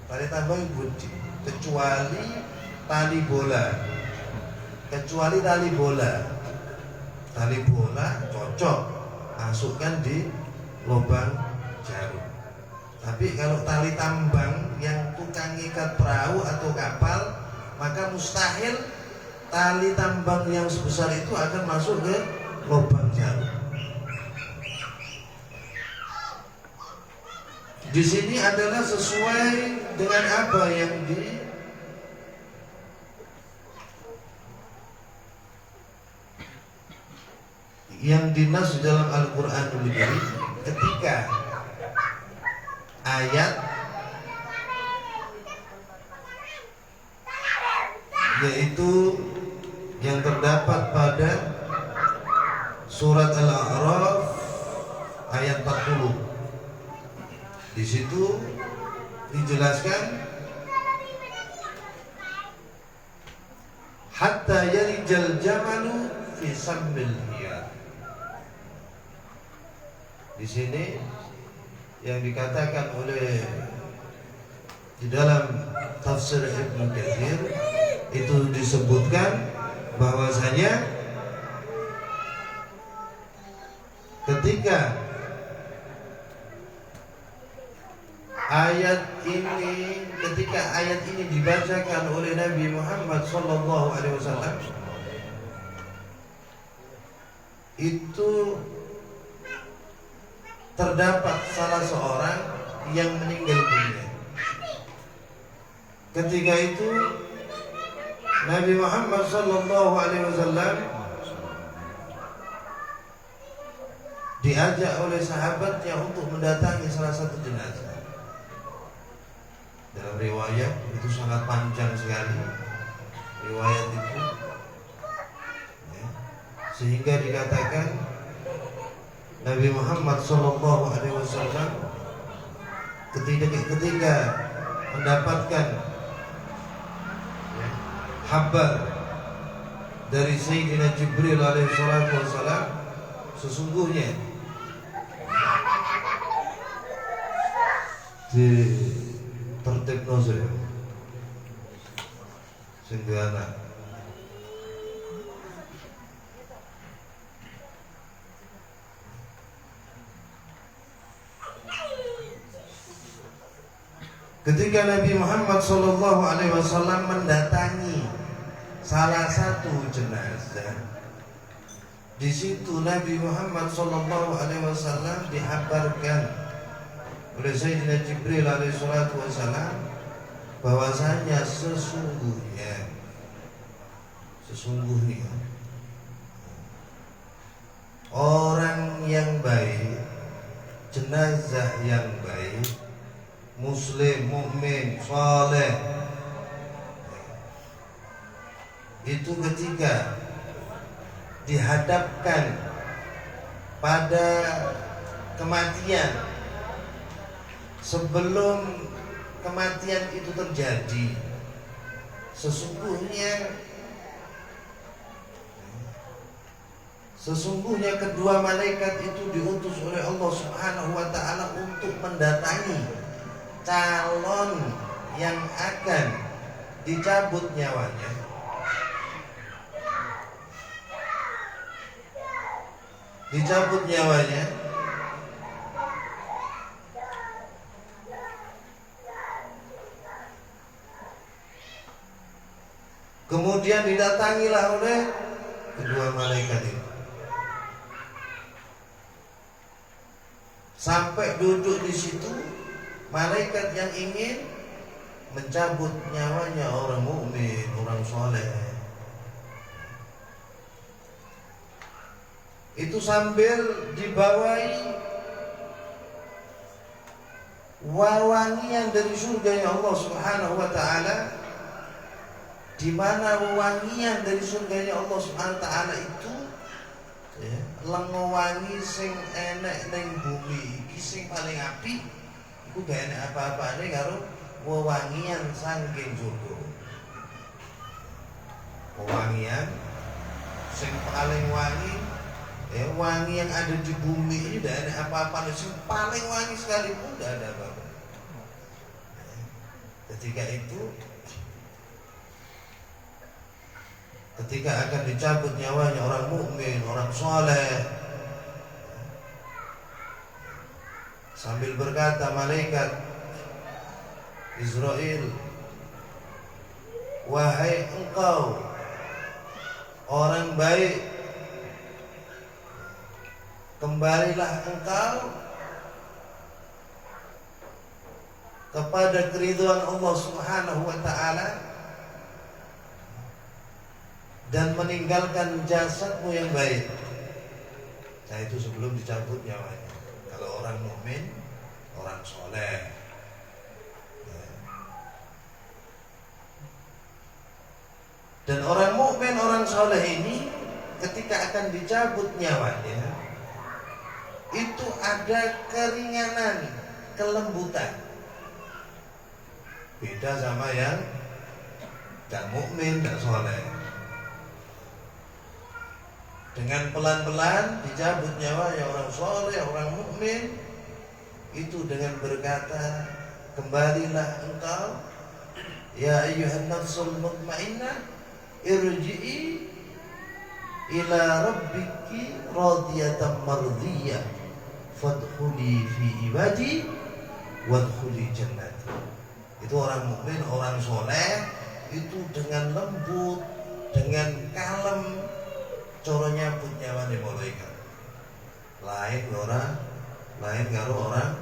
Tali tambang gudi, kecuali tali bola. Kecuali tali bola. Tali bola cocok masukkan di lubang jarum. Tapi kalau tali tambang yang tukang ikat perahu atau kapal, maka mustahil tali tambang yang sebesar itu akan masuk ke lubang jarum. Di sini adalah sesuai dengan apa yang dinas dalam Al-Qur'anul Karim ketika ayat yaitu yang terdapat pada surat Al-A'raf ayat 40. Di situ dijelaskan hatta yalijal jamalu fi sammil hiyad. Di sini yang dikatakan oleh di dalam tafsir Ibnu Katsir itu disebutkan bahwasanya ketika ayat ini dibacakan oleh Nabi Muhammad SAW, itu terdapat salah seorang yang meninggal dunia. Ketika itu Nabi Muhammad SAW diajak oleh sahabatnya untuk mendatangi salah satu jenazah. Dalam riwayat itu sangat panjang sekali riwayat itu ya, sehingga dikatakan Nabi Muhammad SAW ketika mendapatkan ya, kabar dari Sayyidina Jibril alaihissalam, sesungguhnya di tertib nozir sehingga ketika Nabi Muhammad SAW mendatangi salah satu jenazah, di situ Nabi Muhammad SAW dihabarkan oleh Sayyidina Jibril alaihissalam bahwasanya sesungguhnya orang yang baik, jenazah yang baik, muslim, mukmin, saleh, itu ketika dihadapkan pada kematian, sebelum kematian itu terjadi, sesungguhnya kedua malaikat itu diutus oleh Allah Subhanahu wa ta'ala untuk mendatangi calon yang akan dicabut nyawanya. Kemudian didatangilah oleh kedua malaikat itu, sampai duduk di situ malaikat yang ingin mencabut nyawanya orang mukmin, orang soleh. Itu sambil dibawahi wewangian dari surga Allah Subhanahu wa ta'ala, di mana wewangian dari surganya Allah Subhanahu wa ta'ala itu ya, lengo wangi sing enek ning bumi iki sing paling apik iku gak enek apa-apane karo wewangian saking surga. Wewangian sing paling wangi Ya, wangi yang ada di bumi ini tidak ada apa-apa. Yang paling wangi sekalipun tidak ada apa-apa. Ketika itu, ketika akan dicabut nyawanya orang mukmin, orang soleh, sambil berkata malaikat Israel, wahai engkau orang baik, kembalilah engkau kepada keridhaan Allah Subhanahu wa ta'ala dan meninggalkan jasadmu yang baik. Nah, itu sebelum dicabut nyawanya. Kalau orang mukmin, orang soleh, dan orang mukmin, orang soleh ini ketika akan dicabut nyawanya, itu ada keringanan, kelembutan. Beda sama yang gak mukmin, gak soleh. Dengan pelan-pelan dicabut nyawanya orang soleh, orang mukmin, itu dengan berkata, kembalilah engkau ya ayyuhan nafsul mutmainnah irji'i ila rabbiki radiyatan mardiyah fadkhuli fi ibadi wadkhuli jannati. Itu orang mukmin, orang soleh itu dengan lembut, dengan kalem cara nyambut nyawane malaikat. Lain karo orang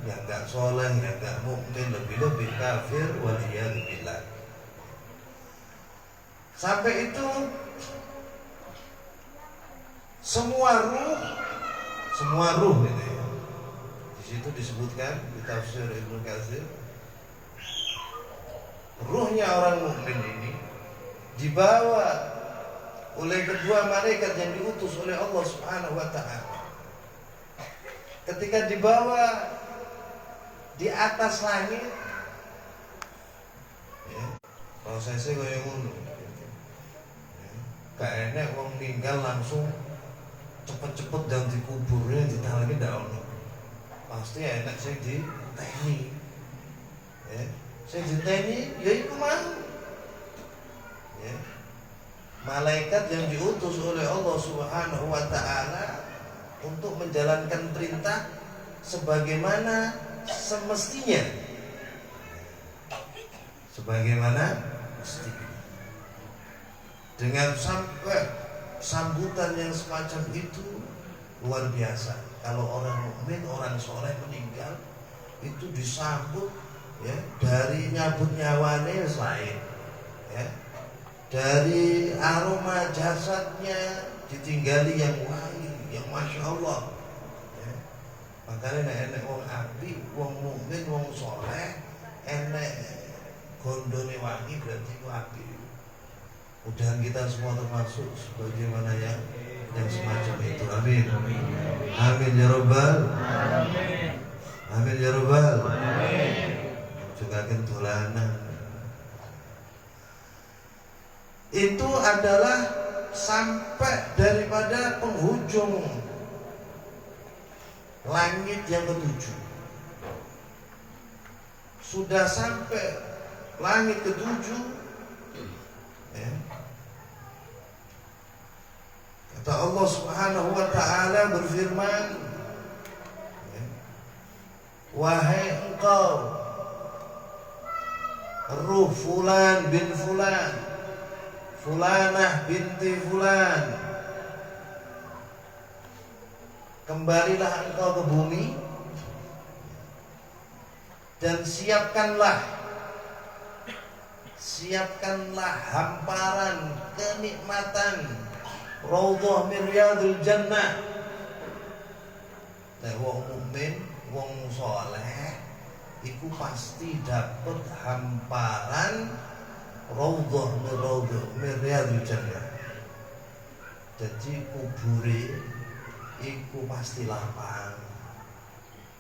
yang gak soleh, yang gak mukmin, lebih-lebih kafir, waliyadzubillah. Sampai itu semua ruh gitu ya. Di situ disebutkan di tafsir Ibnu Katsir, ruhnya orang mukmin ini dibawa oleh kedua malaikat yang diutus oleh Allah Subhanahu wa ta'ala. Ketika dibawa di atas langit, ya, prosesnya kayak ngono. Gak enak wong tinggal langsung cepet-cepet dan dikuburnya ditalaki ndak ono. Pasti enak sing diteni. Ya, sing diteni ya iku mang. Ya. Malaikat yang diutus oleh Allah Subhanahu wa ta'ala untuk menjalankan perintah sebagaimana semestinya. Sebagaimana mestinya. Dengan sampai sambutan yang semacam itu luar biasa. Kalau orang mukmin, orang soleh meninggal itu disambut ya, dari nyabut nyawane lain ya. Dari aroma jasadnya ditinggali yang wangi, yang masya Allah. Ya. Makanya enek wong api, wong mukmin, wong soleh, enek gondone wangi berarti api. Mudah kita semua termasuk sebagaimana yang semacam itu. Amin. Amin ya Rabbal. Amin ya Rabbal. Juga dolanan. Itu adalah sampai daripada penghujung langit yang ketujuh. Sudah sampai langit ketujuh ya. Kata Allah Subhanahu wa ta'ala berfirman ya, wahai engkau ruh fulan bin fulan, fulanah binti fulan, kembalilah engkau ke bumi dan siapkanlah hamparan kenikmatan raudhah min riyadil jannah. Nah, wong mukmin, wong saleh iku pasti dapat hamparan raudhah min riyadil jannah. Jadi kubure iku pasti lapang,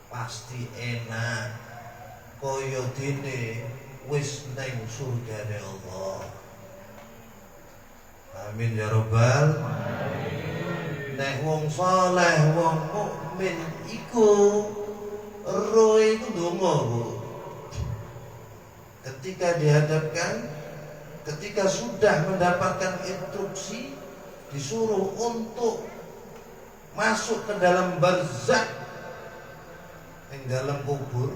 pasti enak, kaya dene wis nang surgane Allah. Amin ya Rabbal. nek wong saleh, wong mukmin iku roh iku ndonga, Bu. Ketika dihadapkan, ketika sudah mendapatkan instruksi, disuruh untuk masuk ke dalam barzakh, yang dalam kubur,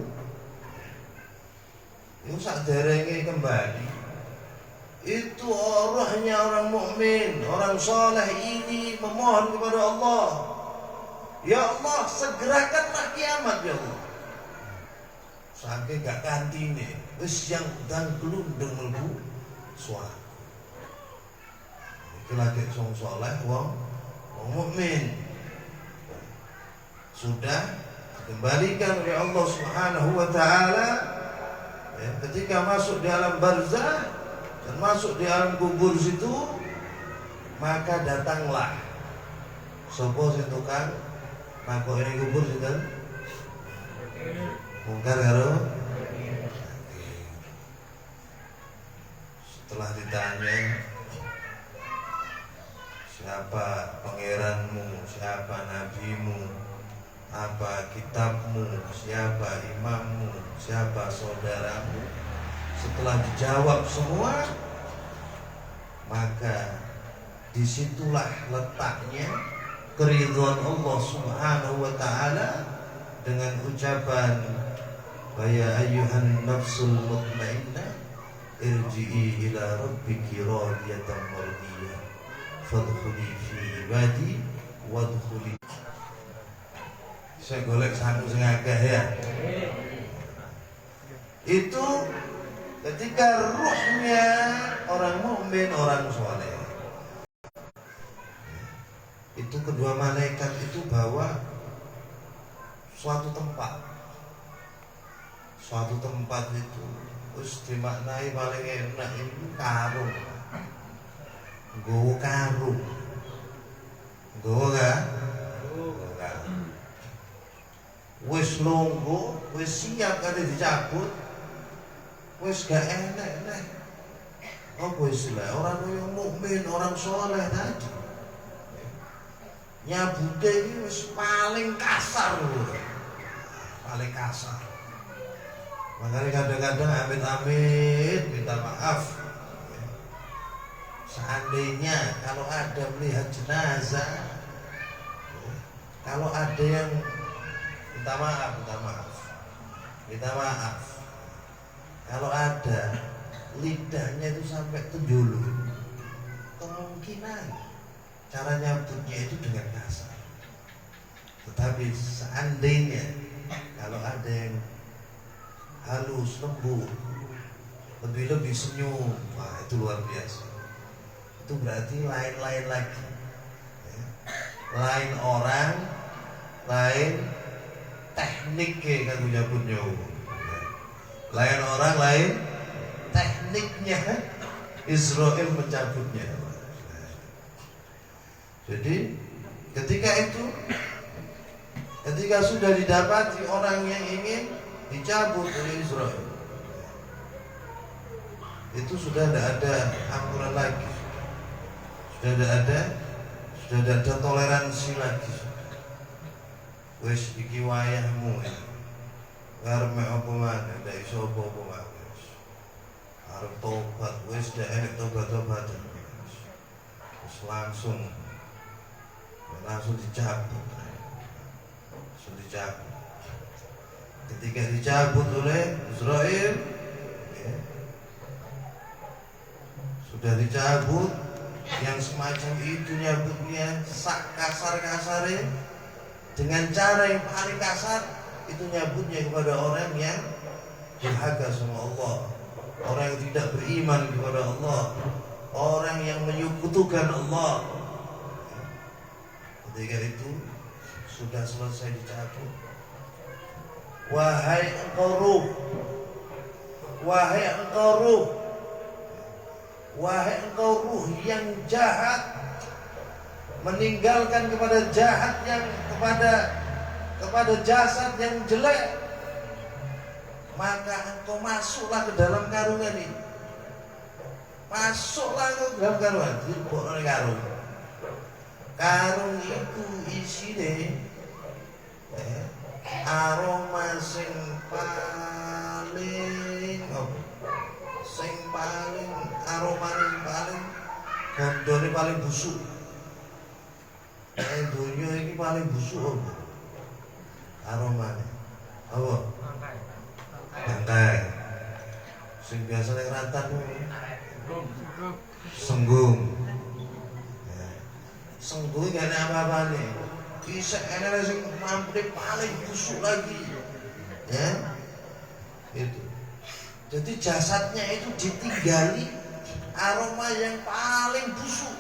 itu saderenge kembali. Itu rohnya orang mukmin, orang soleh ini memohon kepada Allah, ya Allah segerakanlah kiamat ya Allah. Sampai gak ganti nih, wis yang dan gelundeng mlebu swarga. Iki lagi wong soleh, wong mukmin. Sudah dikembalikan oleh Allah Subhanahu wa taala ya, ketika masuk di alam barzakh dan masuk di alam kubur situ, maka datanglah sapa sing tukang makok ini kubur sinten? Mungkar karo setelah ditanya siapa pangeranmu, siapa nabimu, apa kitabmu, siapa imammu, siapa saudaramu, setelah dijawab semua, maka disitulah letaknya keridhaan Allah Subhanahu wa taala dengan ucapan ya ayyuhan nafsul mutmainnah irji'i ila rabbiki radiyatan mardiyah fadkhuli fi ibadi wadkhuli. Saya golek satu sing akeh ya. Itu ketika ruhnya orang mukmin, orang soleh, itu kedua malaikat itu bawa suatu tempat. Suatu tempat itu wis dimaknai paling enak itu karung. Nggowo karung. Nggowo kan? Wis longgo, wis siap kali dicabut. Wis gak enak nek. Apa istilah orang yang mukmin, orang soleh tadi. Nyabute iki wis paling kasar lho. Paling kasar. Makanya kadang-kadang amit-amit minta maaf. Seandainya kalau ada melihat jenazah, kalau ada yang minta maaf, kalau ada lidahnya itu sampai tenjulur, kemungkinan cara nyambutnya itu dengan kasar. Tetapi seandainya kalau ada yang halus, lembut, lebih-lebih senyum, wah itu luar biasa. Itu berarti lain-lain lagi ya. Lain orang, lain tekniknya kan nyambutnya ya. Lain orang, lain tekniknya Israel mencabutnya. Jadi ketika sudah didapati orang yang ingin dicabut oleh Israel, itu sudah tidak ada ampunan lagi, sudah ada toleransi lagi. Wes iki wayahmu arep apa maneh, ndak iso apa-apa maneh. Arep tobat, wes ndak enek tobat-tobatan. Terus langsung dicabut. Ketika dicabut oleh Israel ya, sudah dicabut, yang semacam itu nyabutnya sak kasar-kasarnya, dengan cara yang paling kasar, itu nyabutnya kepada orang yang durhaka sama Allah, orang yang tidak beriman kepada Allah, orang yang menyekutukan Allah. Ketika itu sudah selesai dicabut, wahai engkau ruh, wahai engkau ruh yang jahat, meninggalkan kepada jahat yang kepada jasad yang jelek, maka engkau masuklah ke dalam karungan ini. Masuklah ke dalam karungan, karung. Karung iku isine aroma sing paling aromane sing paling gondone paling busuk. Donya iki paling busuk apa? Aromane. Apa? Bangkai. Sing biasa ning rantan senggung. Senggung gak ada apa-apane. Bisa enak sing mampune paling busuk lagi. Ya. Itu. Jadi jasadnya itu ditinggali aroma yang paling busuk.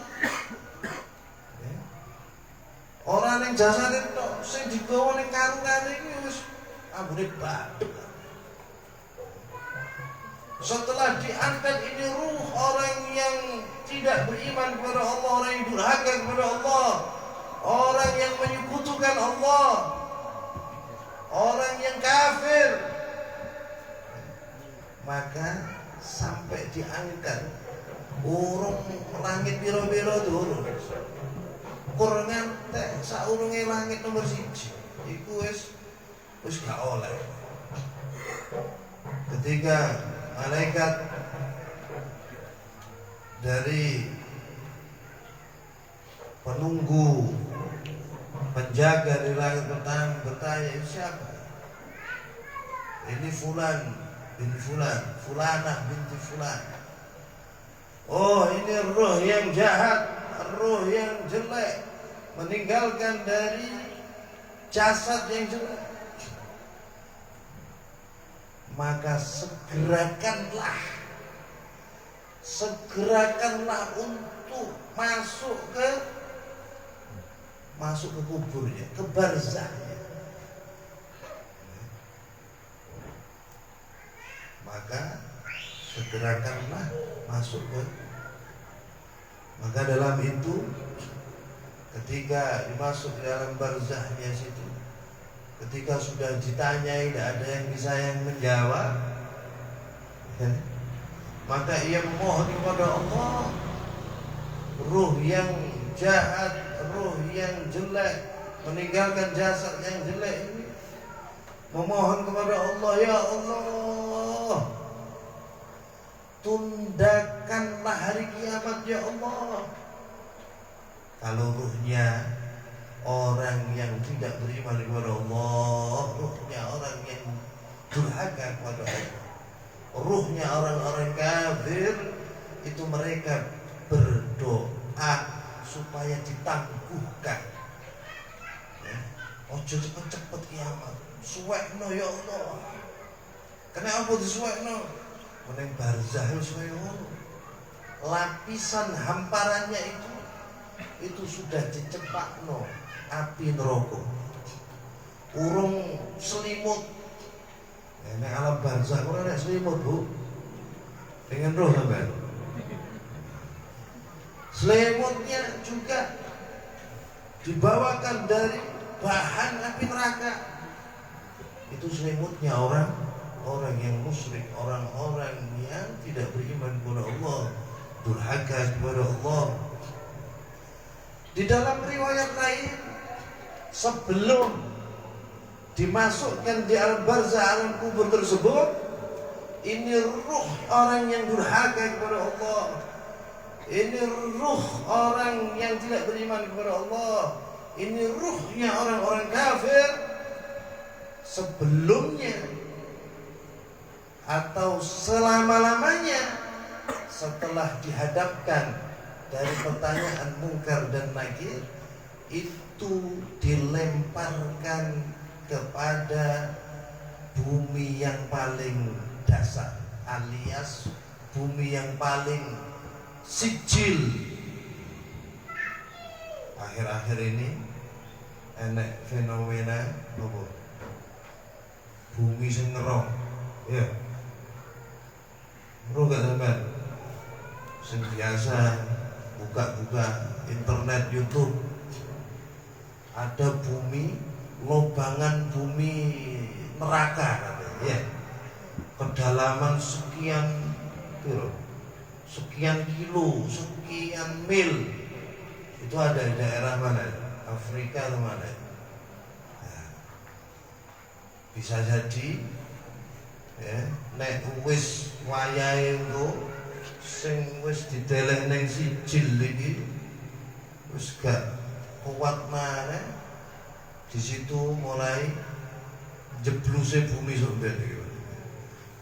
Ya. Orang yang jasad itu sing digawa ning karungane iki wis ambune bathuk. Setelah diangkat ini ruh orang yang tidak beriman kepada Allah, orang yang durhaka kepada Allah, orang yang menyekutukan Allah, orang yang kafir, maka sampai diangkat urung langit biro-biro turun kurang ngantek saurunge langit nomor 1 iku wis gak oleh. Ketika malaikat dari penunggu penjaga di langit pertama bertanya, siapa? Ini fulan bin fulan, fulanah binti fulan. Oh, ini roh yang jahat, roh yang jelek, meninggalkan dari jasad yang jelek. Maka segerakanlah untuk masuk ke kuburnya, ke barzahnya. Maka segerakanlah masuk ke. Maka dalam itu ketika dimasuk ke dalam barzahnya situ, ketika sudah ditanyai tidak ada yang bisa yang menjawab, maka ia memohon kepada Allah, ruh yang jahat, ruh yang jelek, meninggalkan jasad yang jelek ini, memohon kepada Allah, ya Allah, tundakanlah hari kiamat ya Allah. Kalau ruhnya orang yang tidak beriman kepada Allah, ruhnya orang yang durhaka kepada Allah, ruhnya orang-orang kafir, itu mereka berdoa supaya ditangguhkan. Ojo cepet-cepet kiamat, suwekno ya Allah. Kenapa disuwekno? Meneng barzah wis koyo ngono. Lapisan hamparannya itu sudah dicepakno api neraka. Urung selimut. Nek alam barzah ora nek selimut, Bu. Dengan roh sampean. Selimutnya juga dibawakan dari bahan api neraka. Itu selimutnya orang yang musyrik, orang-orang yang tidak beriman kepada Allah, durhaka kepada Allah. Di dalam riwayat lain, sebelum dimasukkan di al-barzah, alam kubur tersebut, ini ruh orang yang durhaka kepada Allah, ini ruh orang yang tidak beriman kepada Allah, ini ruhnya orang-orang kafir. Sebelumnya atau selama-lamanya setelah dihadapkan dari pertanyaan mungkar dan nakir, itu dilemparkan kepada bumi yang paling dasar, alias bumi yang paling sijil. Akhir-akhir ini enek fenomena apa? Bumi sing ngerong, ya. Ngerong gak sampean? Sing biasa buka-buka internet YouTube, ada bumi, lobangan bumi neraka katanya, ya. Kedalaman sekian kilo, sekian mil, Itu ada di daerah mana? Afrika atau mana? Nah, bisa jadi ya, nek wis wayahe engko sing wis dideleh ning sijil iki wis gak kuat maneh, di situ mulai jebluse bumi sampeyan iki.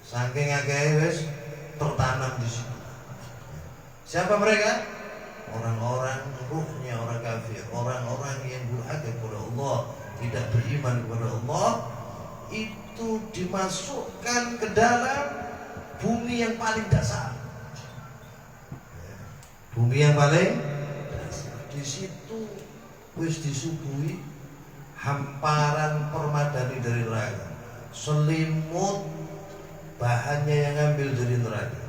Saking akeh wis tertanam di situ. Siapa mereka? Orang-orang ruhnya orang kafir, orang-orang yang durhaka kepada Allah, tidak beriman kepada Allah, itu dimasukkan ke dalam bumi yang paling dasar. Bumi yang paling dasar. Di situ wis disuguhi hamparan permadani dari neraka, selimut bahannya yang ngambil dari neraka.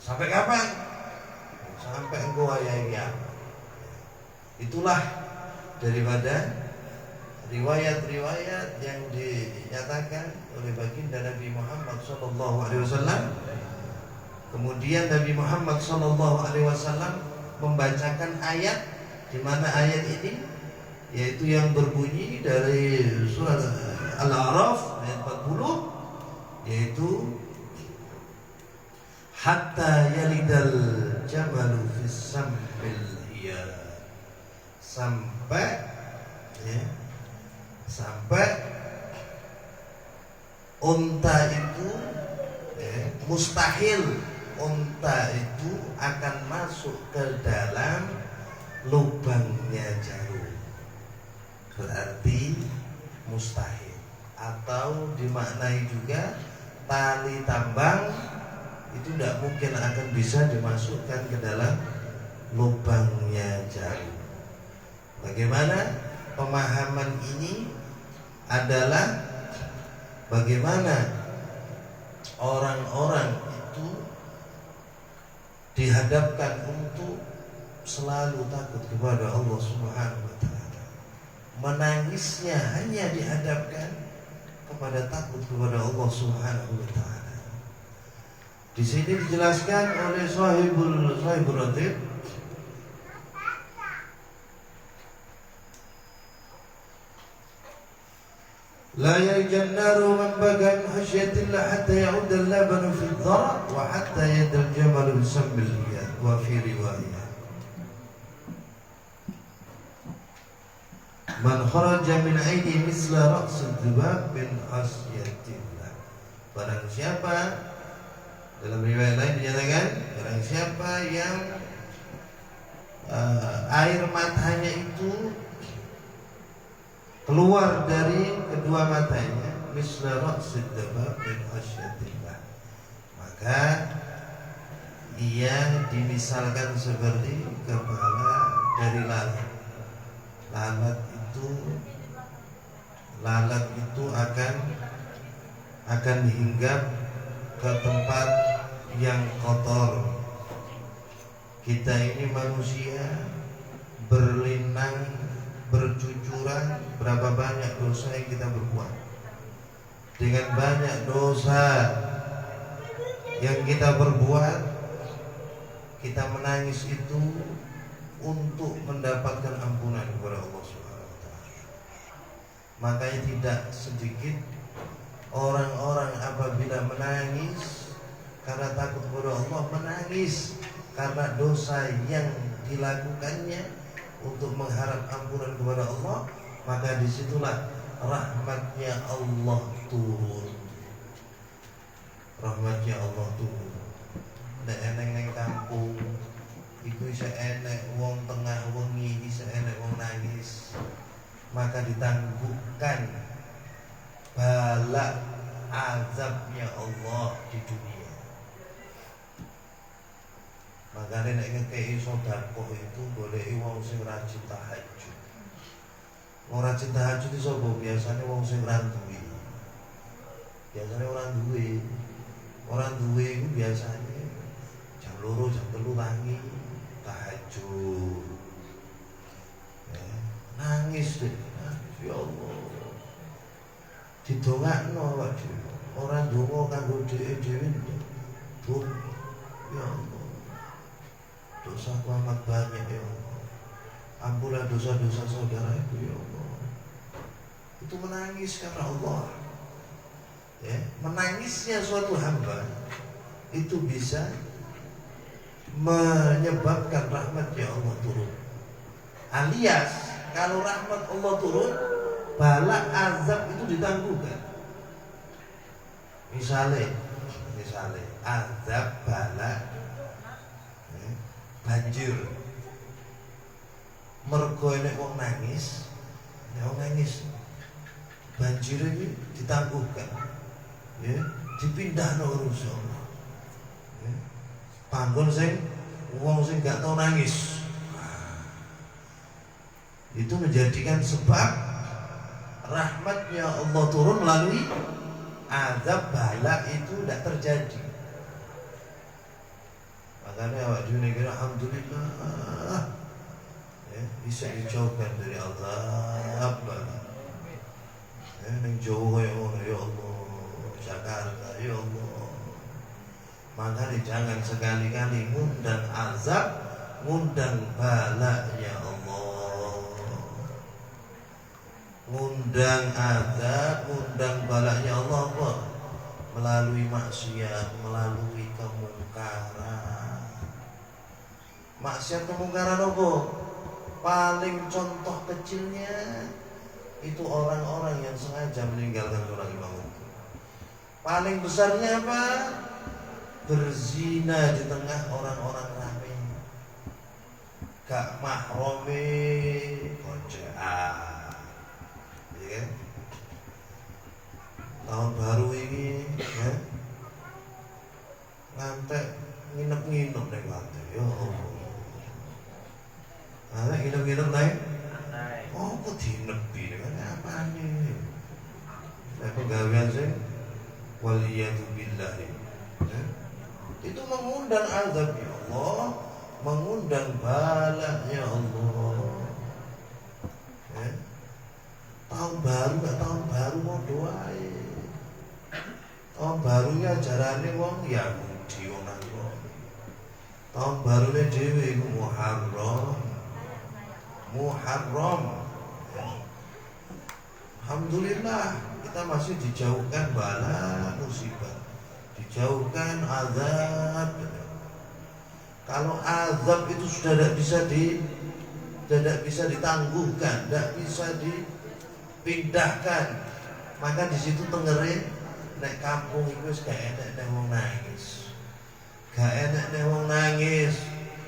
Sampai kapan? Sampai engkau ayah. Itulah daripada riwayat-riwayat yang dinyatakan oleh baginda Nabi Muhammad SAW. Kemudian Nabi Muhammad SAW membacakan ayat, di mana ayat ini yaitu yang berbunyi dari surah Al-A'raf ayat 40, yaitu hatta yalidal jamalu fis sambil hiyad, sampai unta itu mustahil unta itu akan masuk ke dalam lubangnya jarum, berarti mustahil. Atau dimaknai juga tali tambang itu tidak mungkin akan bisa dimasukkan ke dalam lubangnya jarum. Bagaimana pemahaman ini adalah bagaimana orang-orang itu dihadapkan untuk selalu takut kepada Allah Subhanahu wa taala. Menangisnya hanya dihadapkan kepada takut kepada Allah Subhanahu wa taala. Di sini dijelaskan oleh Sahibul Ratib, la yajannaru man bagan khasyatillah hatta ya'ud al-labanu fi dhara wa hatta yadal jamalu bisambil hiyad wa fi riwayah man kharaja min aidi misla ra'sul dhibab min khasyatillah. Barang siapa, dalam riwayat lain dinyatakan, barang siapa yang air matanya itu keluar dari kedua matanya misla ra'sid dabab min khasyatillah, maka ia dimisalkan seperti kepala dari lalat. Lalat itu akan hinggap ke tempat yang kotor. Kita ini manusia berlinang, bercucuran, berapa banyak dosa yang kita berbuat. Dengan banyak dosa yang kita berbuat, kita menangis itu untuk mendapatkan ampunan kepada Allah Subhanahu wa taala. Makanya tidak sedikit orang-orang apabila menangis karena takut kepada Allah, menangis karena dosa yang dilakukannya untuk mengharap ampunan kepada Allah, maka disitulah rahmatnya Allah turun. Rahmatnya Allah turun. Nek eneng neng kampung, iku isa enek wong tengah wengi, isa enek wong nangis, maka ditangguhkan bala azabnya Allah di dunia. Makanya nek ngekei sedekah itu goleki wong sing rajin tahajud. Wong rajin tahajud itu sapa? Biasane wong sing ora duwe. Biasane orang duwe. Orang duwe itu biasanya jam 2 jam 3 tangi tahajud. Nangis deh. Ya Allah. Didongakno awak dhewe. Ora ndonga kanggo dhewe-dhewe. Ya Allah. Dosaku amat banyak ya Allah. Ampunlah dosa-dosa saudaraku ya Allah. Itu menangis karena Allah. Ya, menangisnya suatu hamba itu bisa menyebabkan rahmatnya Allah turun. Alias kalau rahmat Allah turun, bala azab itu ditangguhkan. Misalnya azab bala banjir, mergo nek wong nangis, banjir ini ditangguhkan, ya, dipindahno urusan Allah. Ya. Panggon sing wong sing gak tau nangis, itu menjadikan sebab rahmatnya Allah turun melalui azab bala itu tidak terjadi. Makanya awak dunia kira alhamdulillah, ya, bisa dijauhkan dari azab bala. Neng jauh ya Allah, Jakarta ya Allah. Makanya jangan sekali-kali ngundang azab, ngundang bala ya Allah. Ngundang azab, ngundang balanya Allah apa? Melalui maksiat, melalui kemungkaran. Maksiat kemungkaran apa? Paling contoh kecilnya itu orang-orang yang sengaja meninggalkan sholat lima waktu. Paling besarnya apa? Berzina di tengah orang-orang ramai. Gak mahrome kocaan. Ya kan? Tahun baru ini ya, ngantek nginep-nginep nih lantai. Ya Allah. Nah, nginep-nginep naik. Oh, kok dinepi kan apa nih? Nah, pegawaian sih waliyatubillah. Ya? Itu mengundang azab ya Allah, mengundang bala ya Allah. Ya? Tahun baru gak tahun baru mau doain. Tahun barunya ajarannya wong Yahudi wong Nasrani. Tahun barunya dhewe iku Muharram. Alhamdulillah kita masih dijauhkan bala musibah, dijauhkan azab. Kalau azab itu sudah tidak bisa ditangguhkan, tidak bisa dipindahkan, maka di situ tengerin nek kampung itu gak enak nek wong nangis, gak enak nek wong nangis.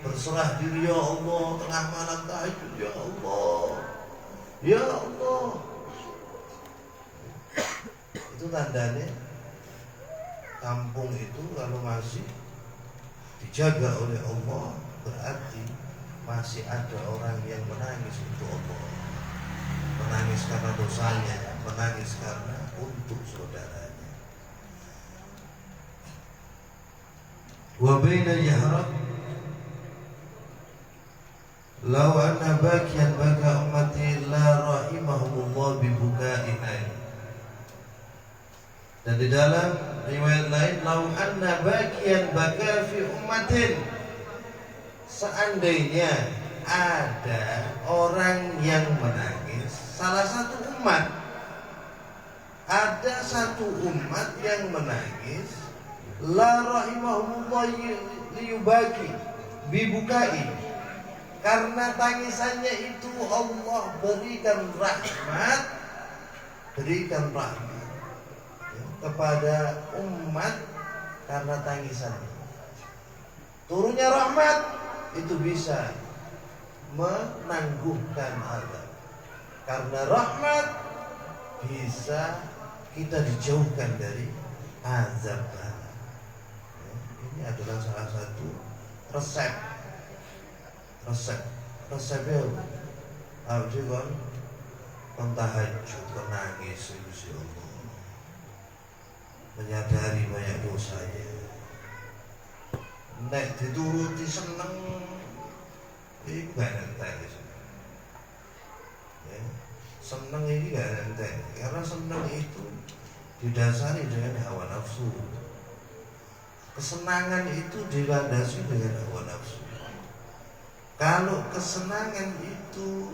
Berserah diri ya Allah, tengah malam tahajud ya Allah, ya Allah. Itu tandanya kampung itu kalau masih dijaga oleh Allah, berarti masih ada orang yang menangis untuk Allah, menangis karena dosanya, menangis karena untuk saudaranya. Wa baina yahrab law anna bakiyan baka ummati la rahimahumullah bibukaiha. Dan di dalam riwayat lain, law anna bakiyan baka fi ummatin, seandainya ada orang yang menangis, salah satu umat, ada satu umat yang menangis, la rahimahumullah liyubaki bibukai, karena tangisannya itu Allah berikan rahmat ya, kepada umat karena tangisannya. Turunnya rahmat itu bisa menangguhkan azab. Karena rahmat bisa kita dijauhkan dari azab. Ya, ini adalah salah satu resepnya apa sih kon tahajud, kon nangis Gusti Allah, menyadari banyak dosanya. Nek dituruti seneng iki gak entek. Ya, seneng ini gak entek karena seneng itu didasari dengan hawa nafsu. Kesenangan itu dilandasi dengan hawa nafsu. Kalau kesenangan itu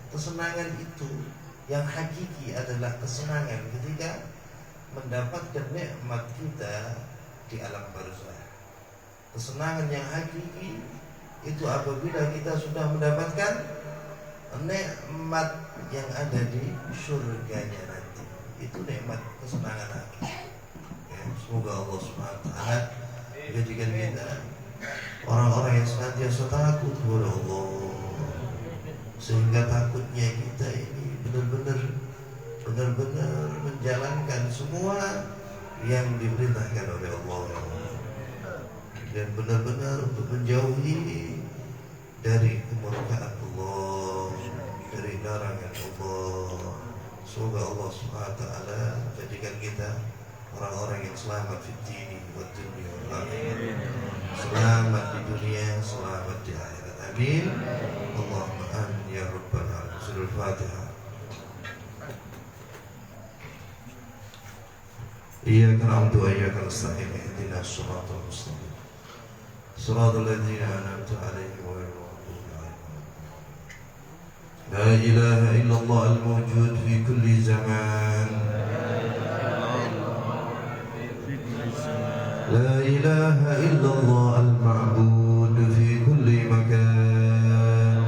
kesenangan itu yang hakiki adalah kesenangan ketika mendapatkan nikmat kita di alam barzakh. Kesenangan yang hakiki itu apabila kita sudah mendapatkan nikmat yang ada di surganya nanti. Itu nikmat kesenangan hakiki. Ya, semoga Allah SWT menjadikan kita orang-orang yang senantiasa takut kepada Allah, sehingga takutnya kita ini benar-benar menjalankan semua yang diperintahkan oleh Allah, dan benar-benar untuk menjauhi dari kemurkaan Allah, dari larangan Allah. Semoga Allah SWT jadikan kita orang-orang yang selamat di dunia wa dunia wal akhirah. Selamat di dunia, selamat di akhirat. Amin. Allahumma amin ya rabbal alamin. Surah Al-Fatihah. Iyyaka na'budu wa iyyaka nasta'in. Ihdinas siratal mustaqim. Siratal ladzina an'amta 'alaihim ghairil maghdubi 'alaihim. La ilaha illallah al-mawjud fi kulli zaman. لا إله إلا الله المعبود في كل مكان.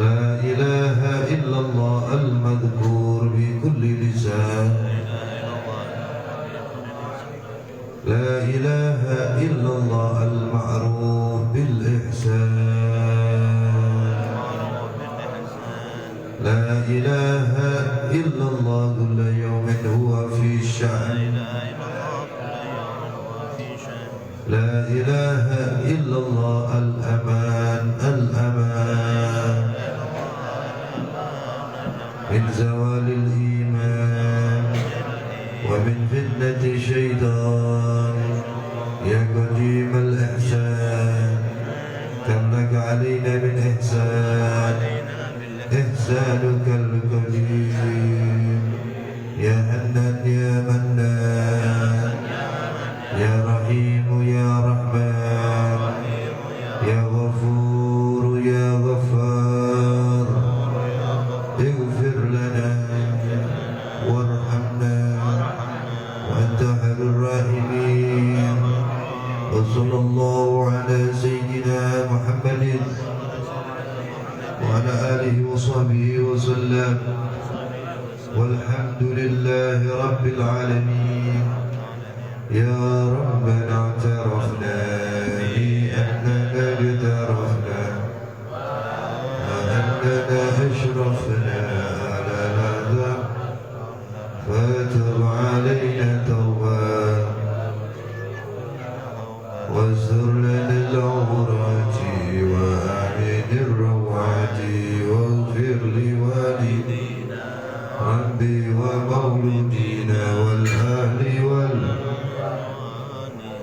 لا إله إلا الله المذكور بكل لسان. لا إله إلا الله المعروف بالإحسان. لا إله إلا الله كل يوم هو في شأن. لا إله إلا الله الأمان الأمان من زوال الإيمان ومن فتنة الشيطان. يا قديم الإحسان كم لك علينا من إحسان، إحسانك القديم. يا حنان يا منان، يا رحيم يا رحمن، يا غفور يا غفار. اغفر لنا وارحمنا وأنت خير الراحمين. وصلى الله على سيدنا محمد وعلى آله وصحبه وسلم، والحمد لله رب العالمين. يا ربنا اعترفنا بأننا اقترفنا وأننا أشرفنا على هذا، فتب علينا توبة واستر لنا العورات وآمن الروعات، واغفر لوالدينا ربي ومولودينا والأهل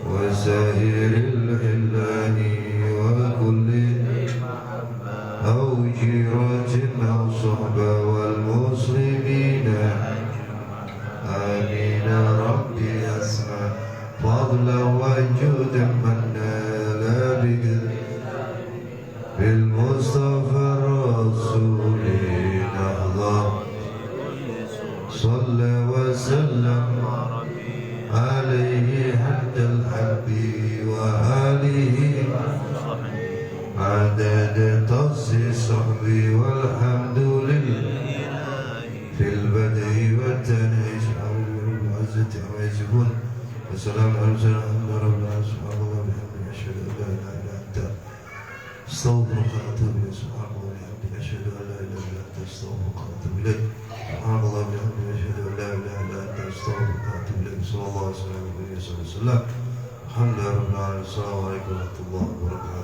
وسائر الحلان وكل أو جيرة أو صحبة والمسلمين. آمين ربي أسمع فضلا وجودا منا لا بالمصطفى الرسول نهضى. صلى وسلم عليه حتى الحب وآله عدد طص الصحب. والحمد لله في البدء والتنعيش والعزة عما يصفون، والسلام على المرسلين الحمد لله رب العالمين. سبحان الله وبحمده أشهد أن لا إله إلا أنت أستغفرك وأتوب إليك. سبحان الله وبحمده أشهد أن لا إله إلا أنت أستغفرك وأتوب إليك. سبحان الله وبحمده أشهد أن لا إله إلا أنت أستغفرك وأتوب إليك. صلى الله عليه وسلم. الحمد لله رب العالمين. السلام عليكم ورحمة الله وبركاته.